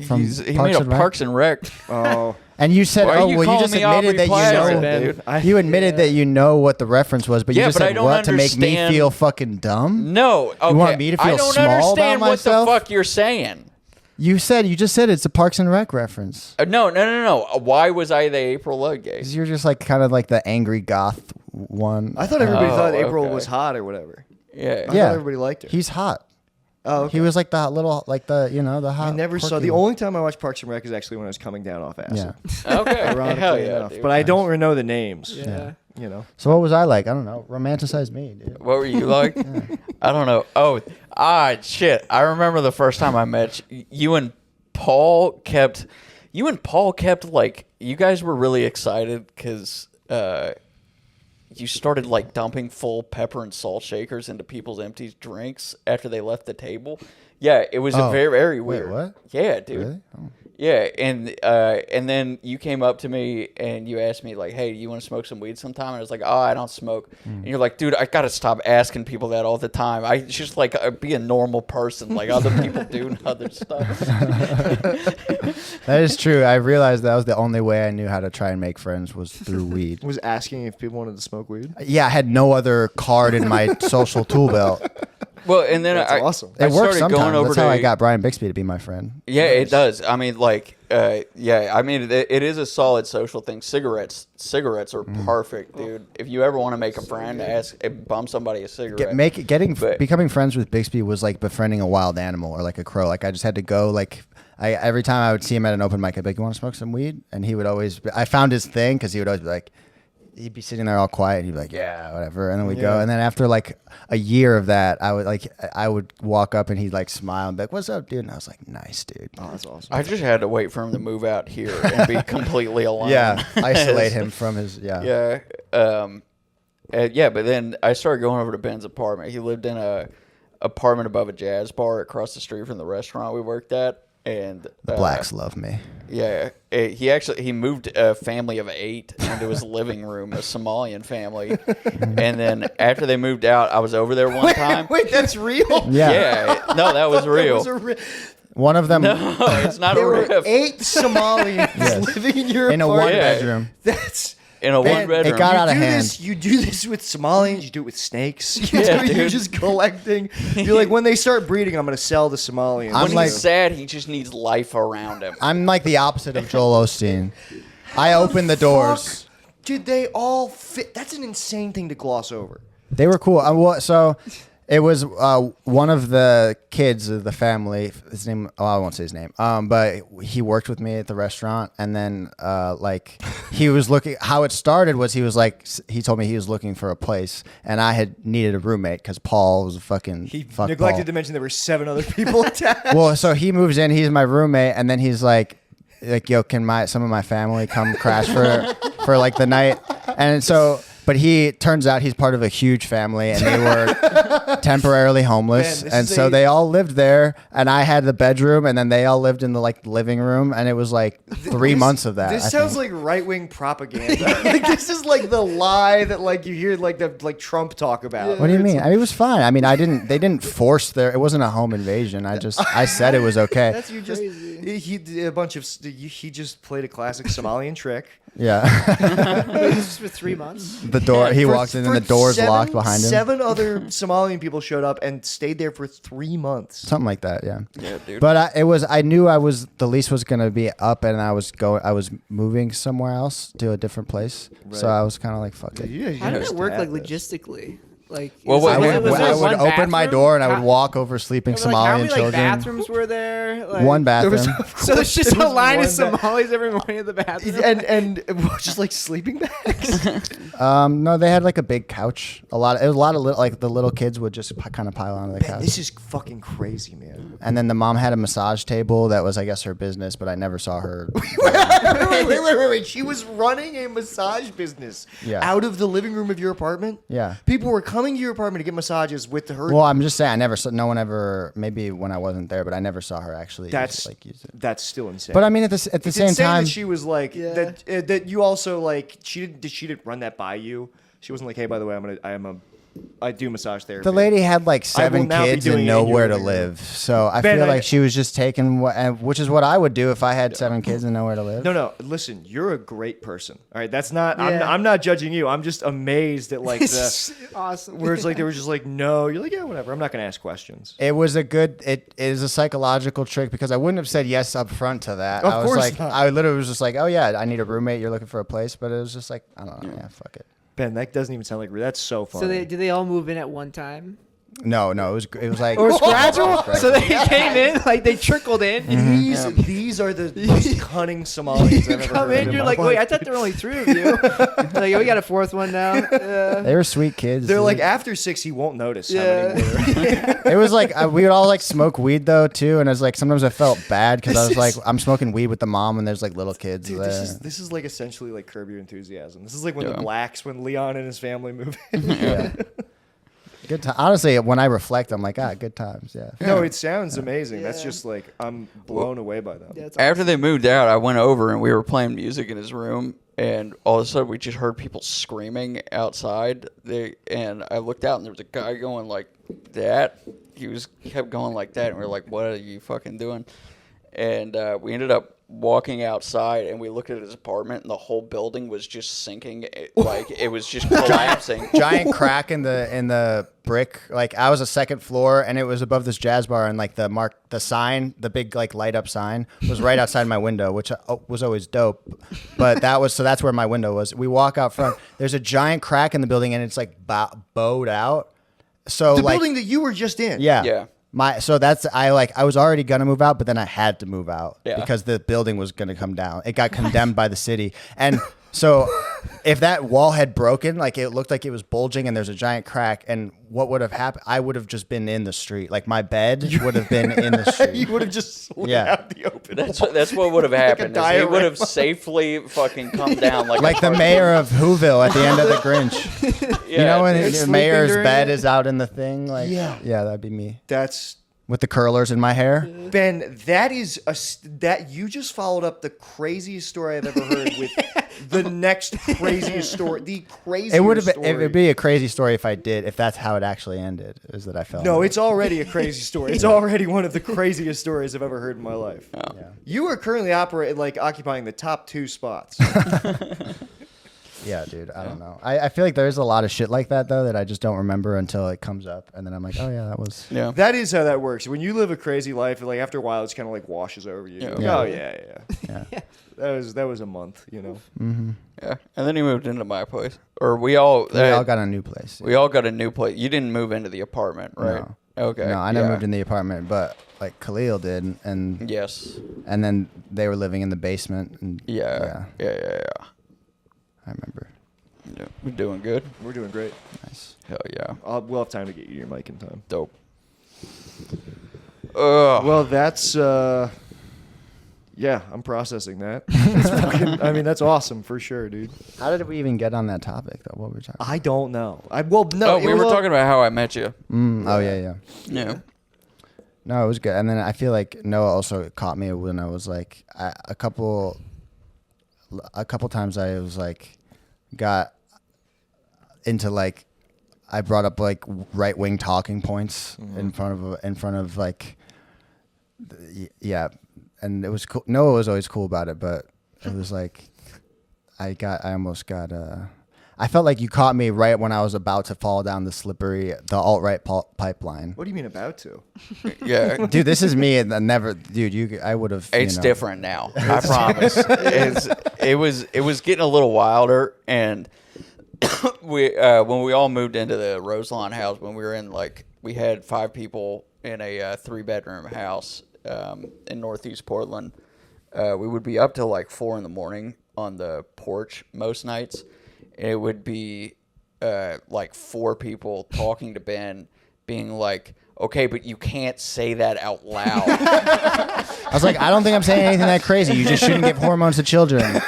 From He Parks made a and Rec. Parks and Rec. Oh, And you said, Why are "Oh, you well, you calling just me admitted Aubrey that Plaza, you know." dude? You admitted that you know what the reference was, but you Yeah, just but I said don't what to make me understand- feel fucking dumb. No, okay. You want me to feel I don't small about understand what myself? the fuck you're saying. You just said it's a Parks and Rec reference. No. Why was I the April Ludgate? 'Cause you're just like kind of like the angry goth one. I thought everybody Oh, thought April okay. was hot or whatever. Yeah. I Yeah. thought everybody liked her. He's hot. Oh, okay. He was like the little, like the the hot. I never saw. quirky The one. only time I watched Parks and Rec is actually when I was coming down off acid. Yeah. Okay. Ironically Hell yeah, enough, dude. but I don't know the names. Yeah. You know. So what was I like? I don't know. Romanticize me, dude. What were you like? I don't know. Oh, shit. I remember the first time I met you. You and Paul kept like, you guys were really excited because you started like dumping full pepper and salt shakers into people's empty drinks after they left the table. Yeah, it was Oh. very, very Wait, weird. what? Yeah, dude. Really? Oh. Yeah, and then you came up to me and you asked me like, "Hey, do you want to smoke some weed sometime?" And I was like, "Oh, I don't smoke." And you're like, "Dude, I gotta stop asking people that all the time. I just like be a normal person like other people do and other stuff." That is true. I realized that was the only way I knew how to try and make friends was through weed. Was asking if people wanted to smoke weed. Yeah, I had no other card in my social tool belt. Well, and then That's I awesome. I It works started sometimes. going over That's to how I got Brian Bixby to be my friend. Yeah, it does. I mean, like, Yeah, I mean, it is a solid social thing. Cigarettes are perfect, dude. If you ever want to make a friend, bum somebody a cigarette. Becoming friends with Bixby was like befriending a wild animal or like a crow. Like I just had to go every time I would see him at an open mic, I'd be like, "You want to smoke some weed?" And he would always. I found his thing because he would always be like. He'd be sitting there all quiet. And he'd be like, "Yeah, whatever," and then we'd go. And then after like a year of that, I would walk up and he'd like smile and be like, "What's up, dude?" And I was like, "Nice, dude." Oh, that's awesome. I just had to wait for him to move out here and be completely alone. Yeah, isolate him from his Yeah. But then I started going over to Ben's apartment. He lived in a apartment above a jazz bar across the street from the restaurant we worked at. And The blacks love me. Yeah, he moved a family of 8 into his living room, a Somalian family, and then after they moved out, I was over there one time. Wait, that's real? Yeah. No, that was real. One of them No, it's not There a were riff. 8 Somalians living in your in a apartment. one-bedroom. That's In a Man, one-bedroom. it got out of hand. You do this with Somalians. You do it with snakes. Yeah, You're dude. just collecting. You're like, when they start breeding, I'm going to sell the Somalians. I'm When like- he's sad, he just needs life around him. I'm like the opposite of Joel Osteen. I open the doors. Dude, they all fit. That's an insane thing to gloss over. They were cool. So it was one of the kids of the family. His name. Oh, I won't say his name. But he worked with me at the restaurant, and then like he was looking. How it started was he told me he was looking for a place, and I had needed a roommate because Paul was a fucking. He fuck neglected Paul. to mention there were 7 other people attached. Well, so he moves in. He's my roommate, and then he's like, yo, can some of my family come crash for like the night? And so, but he turns out he's part of a huge family, and they were temporarily homeless, Man, this and is so a- they all lived there, and I had the bedroom, and then they all lived in the like living room, and it was like 3 months of that. This I sounds think. like right-wing propaganda. Like this is like the lie that like you hear like Trump talk about. What do you mean? I mean, it was fine. I mean, they didn't force it wasn't a home invasion. I said it was okay. That's You just crazy. he did a bunch of he just played a classic Somalian trick. Yeah. Wait, this is for 3 months. The door, he walked in and the door's locked behind him. 7 other Somalian people showed up and stayed there for 3 months. Something like that, yeah. Yeah, dude. But I knew the lease was gonna be up, and I was moving somewhere else to a different place. So Right. I was kind of like, fuck it. How did used it to work, have like this. logistically? Like, Well, is wait, it- was I there would one open my bathroom? door and I would How- walk over sleeping Yeah, but, like, how Somalian many like children. bathrooms were there? Like, One bathroom. So there's just There a was line of one Somalis every morning in the bathroom. and just like sleeping bags. No, they had like a big couch. It was a lot of like the little kids would just kind of pile onto the Man, couch. this is fucking crazy, man. And then the mom had a massage table that was, I guess, her business, but I never saw her. Wait. She was running a massage business Yeah. out of the living room of your apartment. Yeah. People were coming to your apartment to get massages with her. Well, I'm just saying, I never saw. No one ever. Maybe when I wasn't there, but I never saw her actually. that's use it. that's still insane. But I mean, at the it's same insane time, that she was like Yeah. that you also like she didn't run that by you. She wasn't like, hey, by the way, I do massage therapy. the lady had like I will 7 now be kids doing and it in your nowhere to living room. live. So I Ben, feel I- like she was just taking which is what I would do if I had 7 kids and nowhere to live. No, listen, you're a great person. All right, that's not. Yeah. I'm not judging you. I'm just amazed at like the awesome. where it's like they were just like, no. You're like, yeah, whatever. I'm not gonna ask questions. It was it is a psychological trick because I wouldn't have said yes up front to that. Of I was course like, not. I literally was just like, oh yeah, I need a roommate. You're looking for a place, but it was just like, I don't know, yeah, fuck it. Ben, that doesn't even sound like that's so funny. So did they all move in at one time? No, it was like Or was gradual? Gradual. So they came in, like they trickled in. And these are the most cunning Somalians I've ever Come heard in, of you're my like, life. wait, I thought there were only 3 of you. Like, oh, we got a 4th one now. they were sweet kids. They're dude. like, after 6, he won't notice Yeah. how many were. It was like we would all like smoke weed though too, and it's like sometimes I felt bad because I was like, I'm smoking weed with the mom, and there's like little kids Dude, there. this is like essentially like Curb Your Enthusiasm. This is like when Yeah. the blacks, when Leon and his family move in. Yeah. Good time. Honestly, when I reflect, I'm like, good times. Yeah. No, it sounds amazing. That's Yeah. just like I'm blown away by that. That's After they moved out, I went over and we were playing music in his room, and all of a sudden we just heard people screaming outside. And I looked out and there was a guy going like that. He kept going like that, and we were like, "What are you fucking doing?" And we ended up walking outside, and we looked at his apartment, and the whole building was just sinking. Like it was just collapsing. Giant crack in the brick. Like I was a second floor, and it was above this jazz bar, and like the sign, the big like light up sign, was right outside my window, which was always dope. But that's where my window was. We walk out front. There's a giant crack in the building, and it's like bowed out. So The like, building that you were just in. yeah. Yeah. I was already gonna move out, but then I had to move out Yeah. because the building was gonna come down. It got condemned by the city, and so if that wall had broken, like it looked like it was bulging, and there's a giant crack, and what would have happened? I would have just been in the street. Like my bed would have been in the street. You would have just slid Yeah. out the open. That's what would have happened. Is he would have diorama. safely fucking come down like Like a the cartoon. mayor of Whoville at the end of the Grinch. Yeah, You know when dude. the sleeping mayor's during bed it? is out in the thing? Like Yeah. that'd be me That's with the curlers in my hair. Ben. That is that you just followed up the craziest story I've ever heard with the next craziest story. The craziest. It would have been. story. It would be a crazy story if that's how it actually ended. Is that I fell? No, in it's already a crazy story. It's already one of the craziest stories I've ever heard in my life. Yeah. You are currently occupying the top 2 spots. Yeah, dude. I don't know. I feel like there's a lot of shit like that though that I just don't remember until it comes up, and then I'm like, oh yeah, that was. Yeah. That is how that works. When you live a crazy life, like after a while, it's kind of like washes over you. Yeah. You're like, Yeah. oh yeah. That was a month, you know. Mm-hmm. Yeah. And then he moved into my place, or we all We all got a new place. we all got a new place. You didn't move into the apartment, right? No. Okay. No, I never yeah. moved in the apartment, but like Khalil did, and Yes. then they were living in the basement. And Yeah. Yeah. I remember. Yeah. We're doing good. We're doing great. Nice. Hell yeah. We'll have time to get you your mic in time. Dope. Ugh. Well, that's yeah, I'm processing that. That's fucking, that's awesome for sure, dude. How did we even get on that topic though? What were we talking? I don't know. No. we were talking about how I met you. Oh yeah. Yeah. No, it was good. And then I feel like Noah also caught me when I was like a couple times I was like got into like I brought up like right wing talking points in front of like yeah, and it was cool. Noah was always cool about it, but it was like I almost got I felt like you caught me right when I was about to fall down the alt-right pipeline. What do you mean about to? Yeah. Dude, this is me, and I would have. It's different now. I promise. It was getting a little wilder, and when we all moved into the Roselawn house, when we were in we had 5 people in a 3-bedroom house in Northeast Portland. We would be up till like 4 a.m. on the porch most nights. It would be like 4 people talking to Ben, being like, okay, but you can't say that out loud. I was like, I don't think I'm saying anything that crazy. You just shouldn't give hormones to children.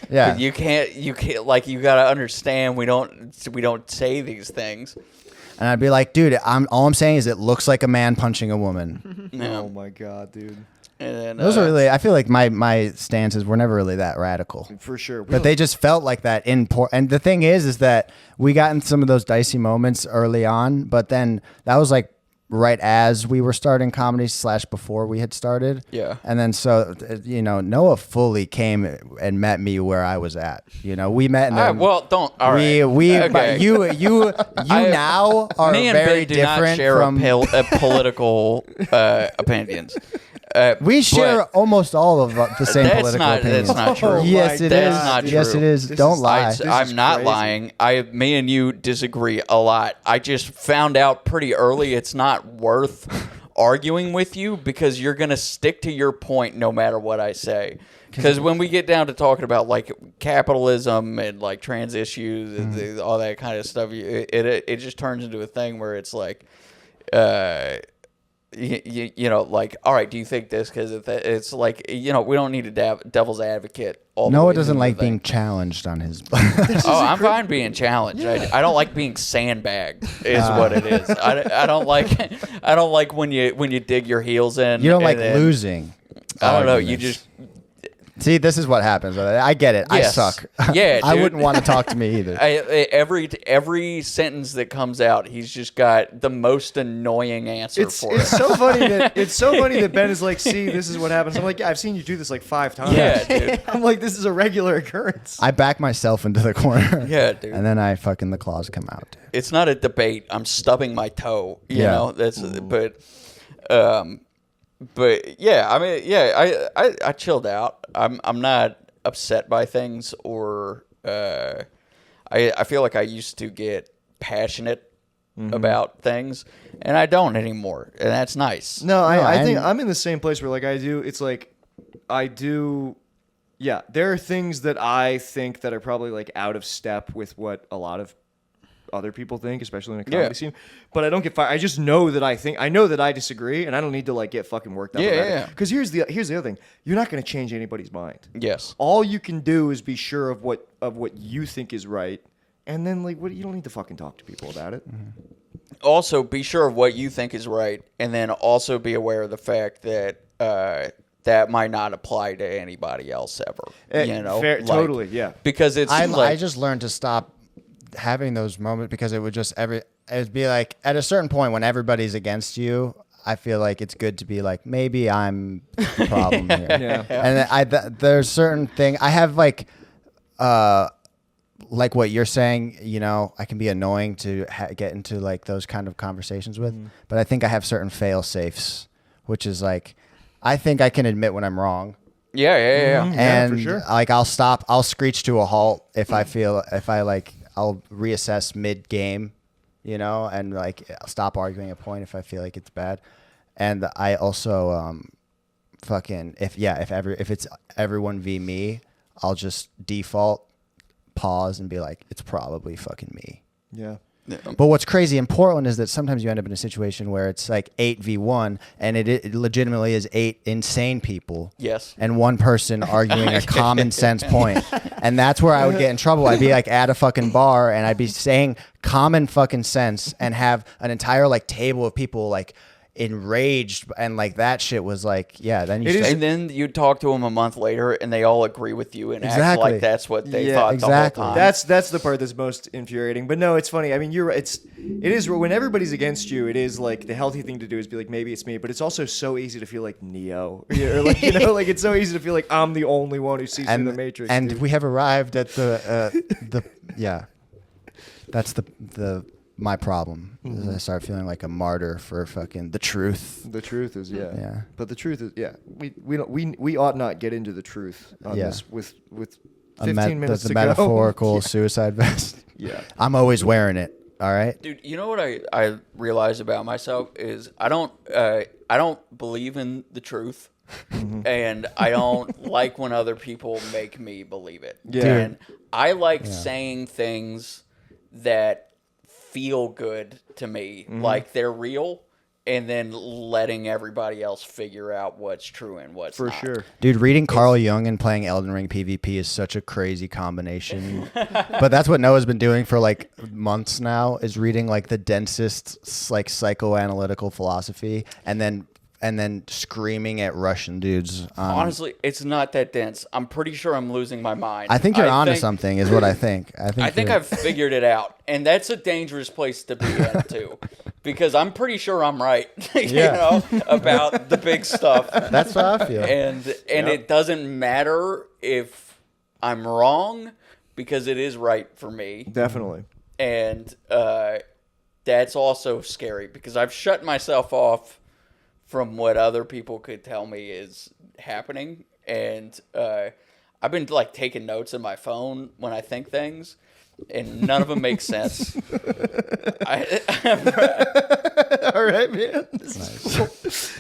Yeah. You can't like, you gotta understand we don't say these things. And I'd be like, dude, all I'm saying is it looks like a man punching a woman. Yeah. Oh my god, dude. And then, Those are really, I feel like my stances were never really that radical. For sure. But they just felt like that and the thing is that we got in some of those dicey moments early on, but then that was like right as we were starting comedy / before we had started. Yeah. And then so Noah fully came and met me where I was at. We met in all right, well, don't. All right. we Okay. you now are Me and very Ben do not different share from political opinions. we share but almost all of the same that's political not, opinions. That's not true. Oh Yes, my it That's is. not Yes, true. it is. This Don't is lie. This I'm is not crazy. lying. Me and you disagree a lot. I just found out pretty early it's not worth arguing with you because you're gonna stick to your point no matter what I say. Because when we get down to talking about like capitalism and like trans issues and all that kind of stuff, it just turns into a thing where it's like, like, all right, do you think this? Because it's like, we don't need a devil's advocate. Noah doesn't like being challenged on his. Oh, I'm fine being challenged. I don't like being sandbagged. Is what it is. I don't like when you dig your heels in. You don't and like then- losing. I don't know. You arguments. just See, this is what happens. I get it. Yes. I suck. Yeah, I dude. wouldn't want to talk to me either. Every sentence that comes out, he's just got the most annoying answer for It's it. so funny that Ben is like, see, this is what happens. I'm like, yeah, I've seen you do this like 5 times. Yeah, dude. I'm like, this is a regular occurrence. I back myself into the corner. Yeah, dude. And then the claws come out, dude. It's not a debate. I'm stubbing my toe. You Yeah. know, but yeah, I mean, yeah, I chilled out. I'm not upset by things, or I feel like I used to get passionate about things, and I don't anymore, and that's nice. No, I think I'm in the same place where like yeah, there are things that I think that are probably like out of step with what a lot of other people think, especially in a comedy scene. But I don't get fired. I just know that I know that I disagree, and I don't need to like get fucking worked up about it. Because here's the other thing: you're not going to change anybody's mind. Yes. All you can do is be sure of what you think is right, and then like you don't need to fucking talk to people about it. Also, be sure of what you think is right, and then also be aware of the fact that that might not apply to anybody else ever. You know, Fair, totally, yeah. Because it's I just learned to stop having those moments because it would just it'd be like at a certain point when everybody's against you, I feel like it's good to be like, maybe I'm the problem here. Yeah. And there's certain thing I have like what you're saying, you know, I can be annoying to get into like those kind of conversations with, but I think I have certain fail safes, which is like, I think I can admit when I'm wrong. Yeah. And for sure. like I'll screech to a halt if I'll reassess mid game, you know, and like I'll stop arguing a point if I feel like it's bad. And I also if it's everyone v me, I'll just default pause and be like, it's probably fucking me. Yeah. But what's crazy in Portland is that sometimes you end up in a situation where it's like 8v1 and it legitimately is 8 insane people. Yes. And one person arguing a common sense point. And that's where I would get in trouble. I'd be like at a fucking bar and I'd be saying common fucking sense and have an entire like table of people like enraged, and like that shit was like, yeah, then And then you talk to them a month later and they all agree with you and act like that's what they thought the whole time. That's the part that's most infuriating. But no, it's funny. I mean, you're right. It is when everybody's against you. It is like the healthy thing to do is be like, maybe it's me. But it's also so easy to feel like Neo, or like, you know, like it's so easy to feel like I'm the only one who sees through the Matrix. And dude. we have arrived at the yeah. That's my problem. Is I start feeling like a martyr for fucking the truth. The truth is Yeah. But the truth is we ought not get into the truth on this with 15 minutes the to metaphorical go. suicide vest. Yeah. I'm always wearing it. All right. Dude, you know what I realize about myself is I don't believe in the truth. And I don't like when other people make me believe it. Yeah. And I like saying things that feel good to me, like they're real, and then letting everybody else figure out what's true and what's For not. sure. Dude, reading Carl Jung and playing Elden Ring PvP is such a crazy combination. But that's what Noah's been doing for like months now, is reading like the densest like psychoanalytical philosophy and then screaming at Russian dudes. Honestly, it's not that dense. I'm pretty sure I'm losing my mind. I think you're onto something is what I think. I think I've figured it out. And that's a dangerous place to be in, too. Because I'm pretty sure I'm right, you know, about the big stuff. That's what I feel. And it doesn't matter if I'm wrong, because it is right for me. Definitely. And that's also scary, because I've shut myself off from what other people could tell me is happening. And I've been like taking notes in my phone when I think things, and none of them make sense. All right, man.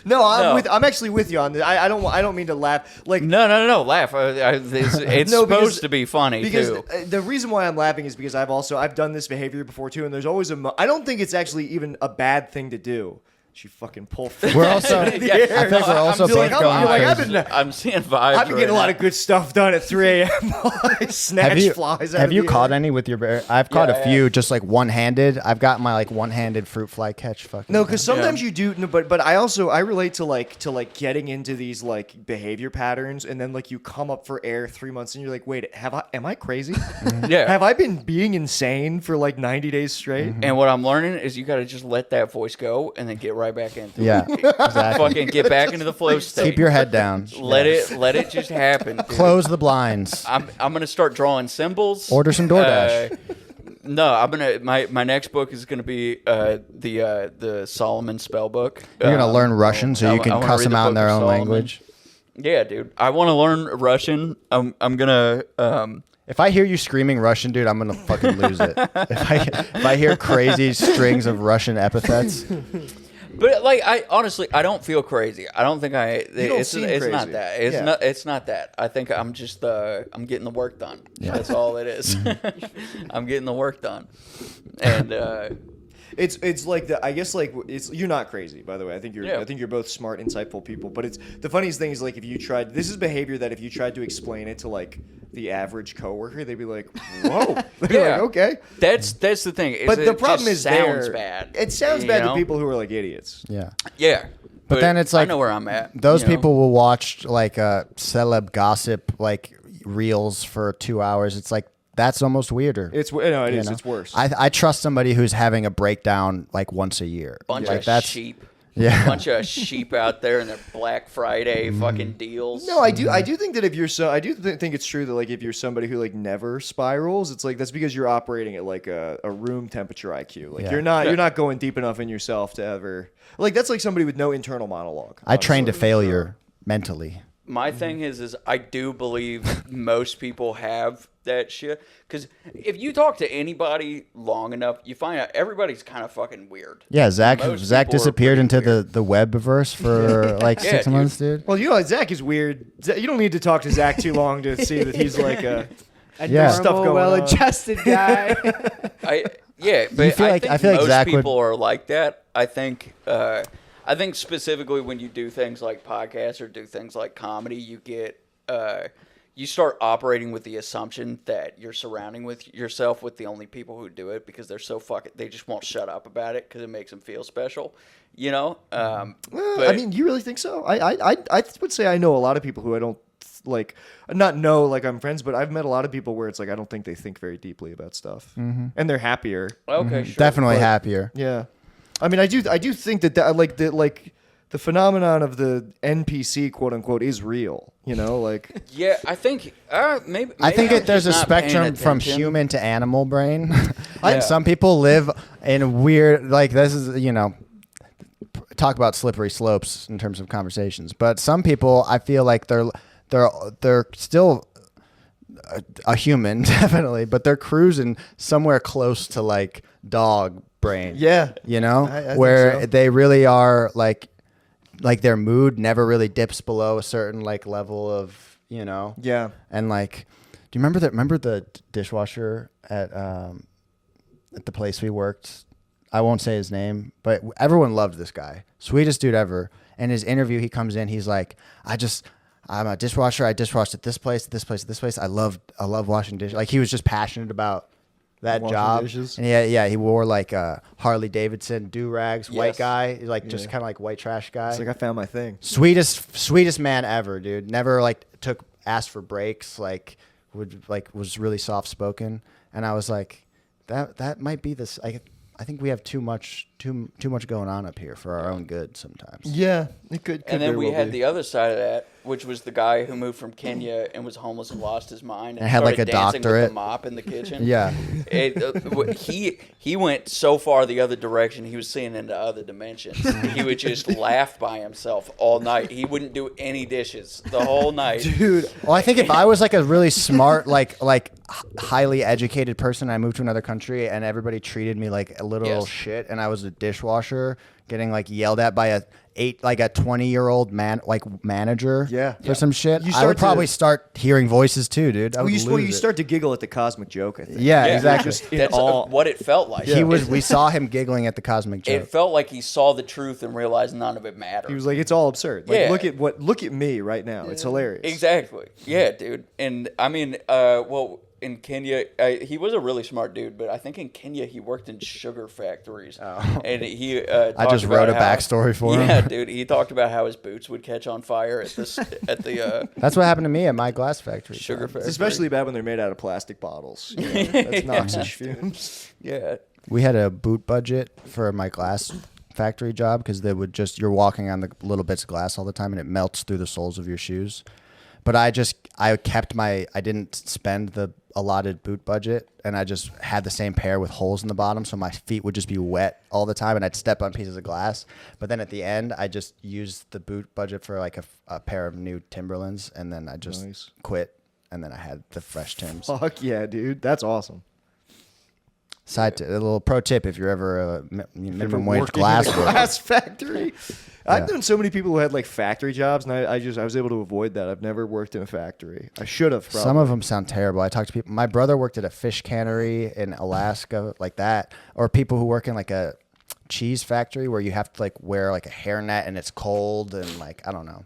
No, I'm actually with you on this. I don't mean to laugh. Like No, laugh. It's No, supposed to be funny because too. The reason why I'm laughing is because I've done this behavior before too, and there's always I don't think it's actually even a bad thing to do. She fucking pulled. We're also. I Yeah, think we're also I'm both like, going I've crazy. been, I'm seeing vibes. I've been getting a lot right of good stuff done at 3 a.m. I snatch flies out Have of you the caught air. any with your bear? I've caught Yeah, a I few have. just like one-handed. I've got my like one-handed fruit fly catch. Fucking No, because sometimes Yeah. you do. No, but I relate to like getting into these like behavior patterns, and then like you come up for air 3 months, and you're like, wait, am I crazy? Yeah. Have I been being insane for like 90 days straight? And what I'm learning is you got to just let that voice go and then get right back into Yeah, it. exactly. Fucking get back into the flow state. Keep your head down. Let it just happen. dude. Close the blinds. I'm gonna start drawing symbols. Order some DoorDash. No, I'm gonna my next book is gonna be the Solomon spell book. You're gonna learn Russian so you I can wanna cuss read them the out in Book their of own Solomon. language. Yeah, dude. I want to learn Russian. I'm gonna If I hear you screaming Russian, dude, I'm gonna fucking lose it. If I hear crazy strings of Russian epithets, But like, I honestly, I don't feel crazy. I don't think don't seem it's not crazy. that. It's Yeah. not. It's not that. I think I'm just I'm getting the work done. That's all it is. I'm getting the work done, and It's like the I guess like it's you're not crazy, by the way. I think Yeah. you're both smart, insightful people. But it's the funniest thing is like if you tried this is behavior that if you tried to explain it to like the average coworker, they'd be like, "Whoa," they'd be Yeah. like, "Okay." that's the thing. Is But the it problem just is sounds there- bad. It sounds you bad know? to people who are like idiots. yeah. Yeah, But then it's I like know where I'm at. Those you know? people will watch like celeb gossip like reels for 2 hours. It's like that's almost weirder. It's no, it you is. know? It's worse. I trust somebody who's having a breakdown like once a year. bunch like of sheep. Yeah. bunch of sheep out there in their Black Friday fucking deals. No, I do think that if you're think it's true that like if you're somebody who like never spirals, it's like that's because you're operating at like a room temperature IQ. Like Yeah. you're not going deep enough in yourself to ever like that's like somebody with no internal monologue. I trained to honestly. failure mentally. My thing is I do believe most people have that shit. Because if you talk to anybody long enough, you find out everybody's kind of fucking weird. Yeah, Zach Most Zach people are disappeared pretty into weird. the webverse for like Yeah, 6 dude. months, dude. Well, you know, Zach is weird. You don't need to talk to Zach too long to see that he's like a. A Yeah. normal, Stuff going on. well-adjusted guy. Yeah, but feel I like- think I feel like most Zach would- people are like that. I think specifically when you do things like podcasts or do things like comedy, you get you start operating with the assumption that you're surrounding with yourself with the only people who do it because they're so they just won't shut up about it because it makes them feel special, you know. Well, But- I mean, you really think so? I would say I know a lot of people who I don't like, not know like I'm friends, but I've met a lot of people where it's like I don't think they think very deeply about stuff, and they're happier. Okay, sure. Definitely But- happier. Yeah, I mean, I do think that the phenomenon of the NPC quote unquote is real. You know, like Yeah, I think maybe. I think I'm there's a just not paying spectrum from attention. human to animal brain. Yeah. Some people live in weird, like this is, you know, talk about slippery slopes in terms of conversations. But some people, I feel like they're still a human, definitely, but they're cruising somewhere close to like dog brain. yeah, You know, I think where so. they really are like their mood never really dips below a certain like level of, you know. yeah. And like, do you remember the dishwasher at the place we worked? I won't say his name, but everyone loved this guy. Sweetest dude ever. And his interview, he comes in, he's like, I'm a dishwasher. I dishwashed at this place, this place, this place. I love washing dishes. Like he was just passionate about that Washing job. dishes. And yeah, he wore like Harley Davidson do-rags, white Yes. guy. He's like just Yeah. kind of like white trash guy. It's like I found my thing. Sweetest man ever, dude. Never like asked for breaks, like was really soft spoken. And I was like, that might be this. I think we have too much going on up here for our own good sometimes. Yeah, it could. And then very we well had be. the other side of that, which was the guy who moved from Kenya and was homeless and lost his mind and had, like, started a dancing with doctorate. the mop in the kitchen. Yeah. He went so far the other direction. He was seeing into other dimensions. He would just laugh by himself all night. He wouldn't do any dishes the whole night. dude. Well, I think if I was like a really smart, like highly educated person, I moved to another country and everybody treated me like a little Yes. shit, and I was a dishwasher getting like yelled at by a 20-year-old manager for some shit, I would probably start hearing voices too, dude. I would lose it. start to giggle at the cosmic joke, I think. Yeah, exactly. That's what it felt like. We saw him giggling at the cosmic joke. It felt like he saw the truth and realized none of it mattered. He was like, it's all absurd. Like, Yeah. look at me right now. It's hilarious. Exactly. Yeah, dude. And I mean, in Kenya, he was a really smart dude, but I think in Kenya he worked in sugar factories. Oh. And he I just wrote a backstory for him. Yeah, dude. He talked about how his boots would catch on fire at the That's what happened to me at my glass factory. sugar factory. It's especially bad when they're made out of plastic bottles. You know? That's noxious fumes. Yeah. We had a boot budget for my glass factory job because they would you're walking on the little bits of glass all the time and it melts through the soles of your shoes. But I didn't spend the allotted boot budget, and I just had the same pair with holes in the bottom, so my feet would just be wet all the time, and I'd step on pieces of glass. But then at the end, I just used the boot budget for like a pair of new Timberlands, and then I just quit, and then I had the fresh Timbs. Fuck yeah, dude. That's awesome. A little pro tip: if you're ever a minimum wage Working glass in a worker. glass factory. I've known so many people who had like factory jobs, and I was able to avoid that. I've never worked in a factory. I should have. Probably. Some of them sound terrible. I talked to people. My brother worked at a fish cannery in Alaska, like that, or people who work in like a cheese factory where you have to like wear like a hairnet and it's cold and like I don't know.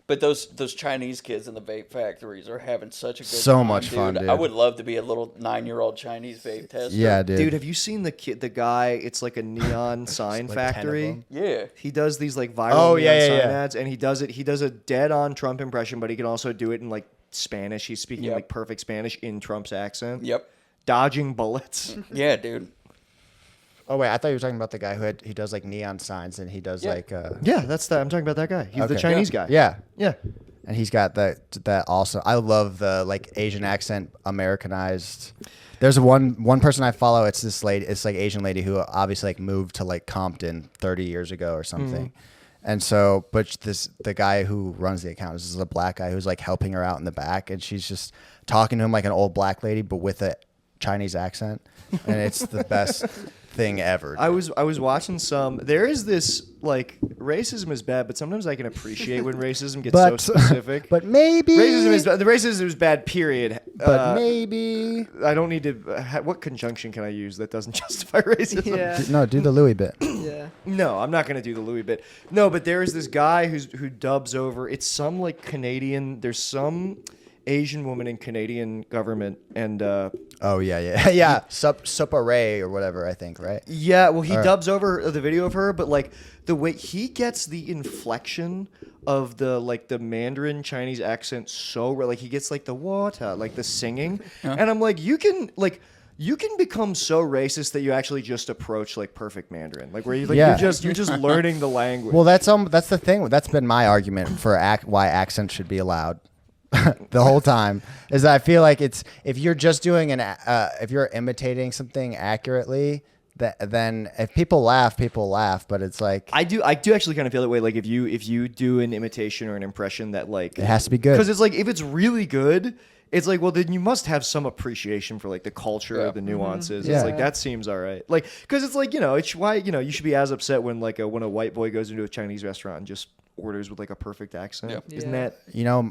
But those Chinese kids in the vape factories are having such a good So time, much fun, dude. I would love to be a little 9-year-old Chinese vape tester. Yeah, dude. Dude, have you seen the guy? It's like a neon sign like 10 of factory. them. Yeah. He does these like viral neon sign yeah. ads, and he does a dead on Trump impression, but he can also do it in like Spanish. He's speaking like perfect Spanish in Trump's accent. Yep. Dodging bullets. Yeah, dude. Oh wait, I thought you were talking about the guy he does like neon signs and he does like Yeah, that's that. I'm talking about that guy. He's the Okay. Chinese guy. Yeah. Yeah. And he's got that awesome. I love the like Asian accent Americanized. There's one person I follow. It's this lady. It's like Asian lady who obviously like moved to like Compton 30 years ago or something. And so, but the guy who runs the account is a black guy who's like helping her out in the back, and she's just talking to him like an old black lady, but with a Chinese accent, and it's the best thing ever. I was watching some. There is this like racism is bad, but sometimes I can appreciate when racism gets so specific. But maybe the racism is bad. Period. But maybe I don't need to. What conjunction can I use that doesn't justify racism? Yeah. no, do the Louis bit. Yeah. No, I'm not gonna do the Louis bit. No, but there is this guy who dubs over. It's some like Canadian. There's some Asian woman in Canadian government, and Oh yeah. Supare or whatever, I think, right? yeah, well, he dubs over the video of her, but like the way he gets the inflection of the Mandarin Chinese accent so like he gets like the water, like the singing, and I'm like, you can become so racist that you actually just approach like perfect Mandarin, like where you like you're just learning the language. Well, that's the thing. That's been my argument for why accents should be allowed. The whole time is that I feel like it's if you're just doing if you're imitating something accurately, then if people laugh, but it's like I do actually kind of feel that way. Like if you do an imitation or an impression that like it has to be good because it's like if it's really good, it's like well then you must have some appreciation for like the culture or the nuances. Yeah. It's like that seems all right. Like because it's like it's why you should be as upset when like when a white boy goes into a Chinese restaurant and just orders with like a perfect accent. Yeah. Isn't that?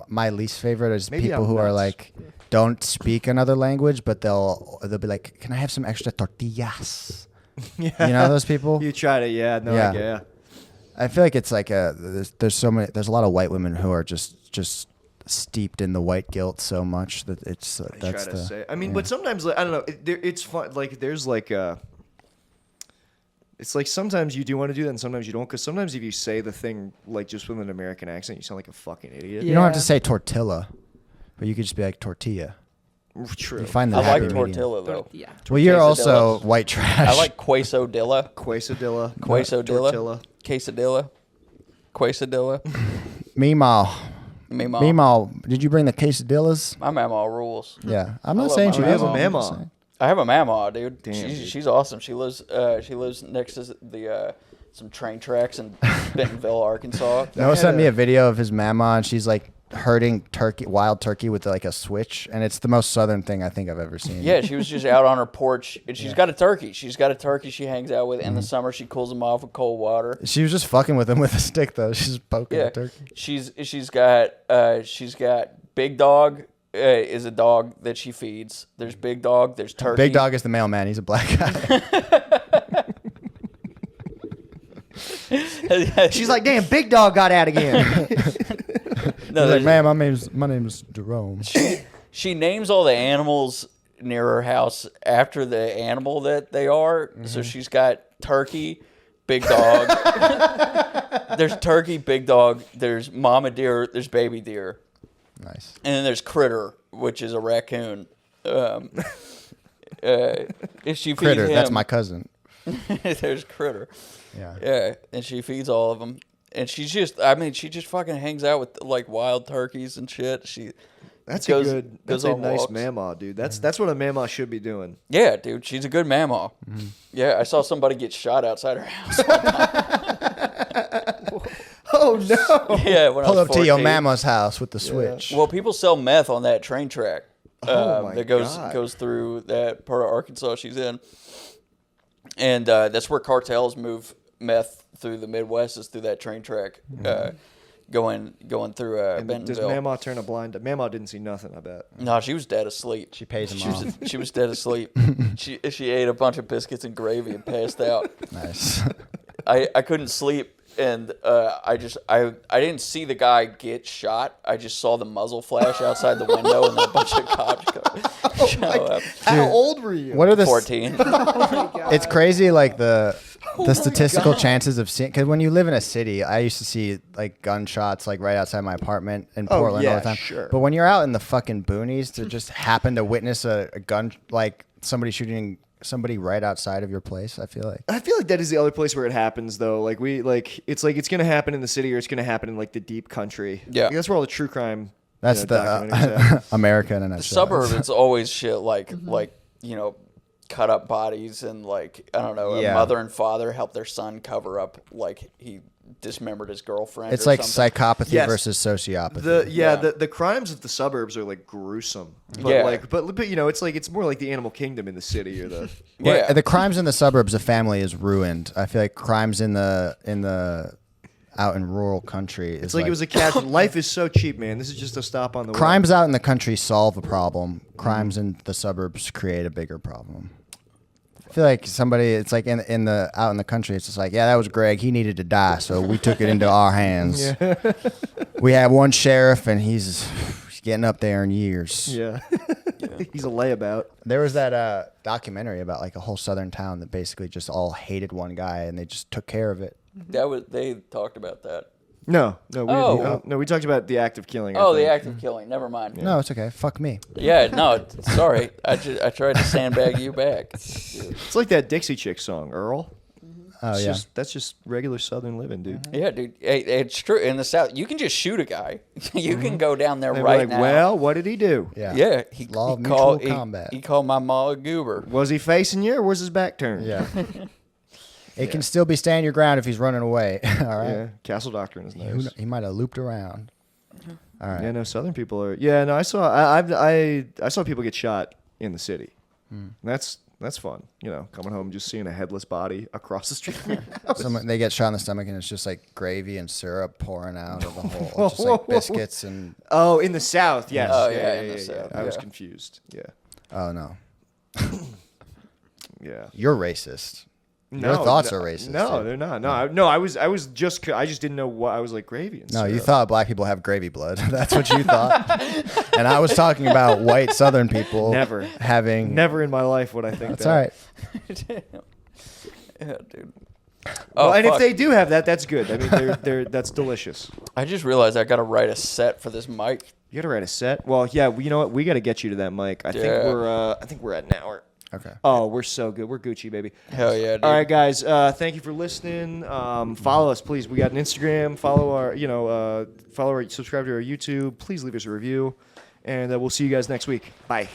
my least favorite is Maybe people I'm who are nuts. like don't speak another language, but they'll be like, "Can I have some extra tortillas?" Yeah. You know those people? You try to yeah. I feel like it's like there's a lot of white women who are just steeped in the white guilt so much that it's that's try to the say. I mean, but sometimes like, I don't know. It's fun. Like there's like it's like sometimes you do want to do that, and sometimes you don't. Because sometimes if you say the thing like just with an American accent, you sound like a fucking idiot. You don't have to Yeah. say tortilla, but you could just be like tortilla. True. You find the I happy like medium. tortilla though. Yeah. Well, you're also Quesadillas. white trash. I like quesadilla, Quesadilla. Tortilla. quesadilla. Meemaw. Meemaw. Meemaw. Did you bring the quesadillas? My mama rules. Yeah, I'm I not love saying my she mama. doesn't. You have a I'm just mama. saying. I have a mama, dude. Damn, dude. She's awesome. She lives next to the some train tracks in Bentonville, Arkansas. Noah sent me a video of his mama, and she's like herding wild turkey with like a switch, and it's the most southern thing I think I've ever seen. Yeah, she was just out on her porch, and she's got a turkey. She's got a turkey she hangs out with. In the summer, she cools them off with cold water. She was just fucking with him with a stick though. She's just poking Yeah, the turkey. she's got Big Dog. Is a dog that she feeds. There's Big Dog. There's Turkey. Big Dog is the mailman. He's a black guy. She's like, damn, Big Dog got out again. No, He's like, man, my name's Jerome. she names all the animals near her house after the animal that they are. Mm-hmm. So she's got Turkey, Big Dog. There's Turkey, Big Dog. There's Mama Deer. There's Baby Deer. Nice. And then there's Critter, which is a raccoon. If she feeds Critter, him, that's my cousin. there's Critter. Yeah. Yeah, and she feeds all of them. And she just fucking hangs out with like wild turkeys and shit. That's goes a on nice walks. mama, dude. That's what a mama should be doing. Yeah, dude, she's a good mama. Yeah, I saw somebody get shot outside her house. Oh no! Yeah, when Pull I was up to your 14. mama's house with the switch. Well, people sell meth on that train track My that goes God. goes through that part of Arkansas she's in, and that's where cartels move meth through the Midwest, is through that train track, going through And does Bentonville. Mama turn a blind? Mama didn't see nothing. I bet. No, she was dead asleep. She pays him off. She was dead asleep. she ate a bunch of biscuits and gravy and passed out. Nice. I couldn't sleep, and I didn't see the guy get shot. I just saw the muzzle flash outside the window, and then a bunch of cops show up. How old were you? What are the 14. It's crazy, like the statistical chances of seeing. Because when you live in a city, I used to see like gunshots like right outside my apartment in Portland all yeah, the time. sure. But when you're out in the fucking boonies, to just happen to witness a gun, like somebody shooting somebody right outside of your place, I feel like. I feel like that is the other place where it happens, though. It's gonna happen in the city, or it's gonna happen in like the deep country. Yeah. Like, that's where all the true crime. That's documentaries at. the America in a The nutshell. suburb, it's always shit like cut up bodies, and like, I don't know, a Yeah. mother and father help their son cover up like he dismembered his girlfriend. It's or like something. psychopathy Yes. versus sociopathy. The crimes of the suburbs are like gruesome. But Yeah. but it's more like the animal kingdom in the city or the. Yeah. The crimes in the suburbs, a family is ruined. I feel like crimes in the out in rural country is It's like it was a cat. Life is so cheap, man. This is just a stop on the way. crimes out in the country solve a problem. Crimes in the suburbs create a bigger problem. I feel like it's like in the out in the country, it's just like, yeah, that was Greg. He needed to die, so we took it into our hands. We have one sheriff, and he's getting up there in years. Yeah. He's a layabout. There was that documentary about like a whole southern town that basically just all hated one guy, and they just took care of it. They talked about that. No, Oh. we talked about the act of killing. I Oh, the think. act of killing. Never mind. No, it's okay. Fuck me. Yeah, no, sorry. I tried to sandbag you back. It's like that Dixie Chick song, Earl. Oh It's yeah. that's just regular Southern living, dude. Yeah, dude. It's true. In the South, you can just shoot a guy. You can go down there They're right like, now. well, what did he do? Yeah. Yeah, Law of mutual he, combat. He called my ma a goober. Was he facing you, or was his back turned? Yeah. It can still be stand your ground if he's running away. All right. Yeah. Castle Doctrine is nice. He might have looped around. All right. Yeah, no, Southern people are. Yeah, no, I saw people get shot in the city. That's fun. Coming home just seeing a headless body across the street. from your house. They get shot in the stomach, and it's just like gravy and syrup pouring out of the hole. It's just like biscuits and. Oh, in the South, yes. Oh, yeah, in the South, I was yeah. confused. Yeah, Oh no. yeah. You're racist. Your No, thoughts no, are racist. No, dude. they're not. No, I just didn't know what I was like gravy and No, you syrup. thought black people have gravy blood. That's what you thought. And I was talking about white Southern people Never. having. Never in my life would I think That's that. all right. Yeah, dude. Well, Oh, and fuck. if they do have that, that's good. I mean, they're that's delicious. I just realized I got to write a set for this mic. You got to write a set. Well, yeah. You know what? We got to get you to that mic. I think we're at an hour. Okay. Oh, we're so good. We're Gucci, baby. Hell yeah, dude. All right, guys. Thank you for listening. Follow us, please. We got an Instagram. Subscribe to our YouTube. Please leave us a review, and we'll see you guys next week. Bye.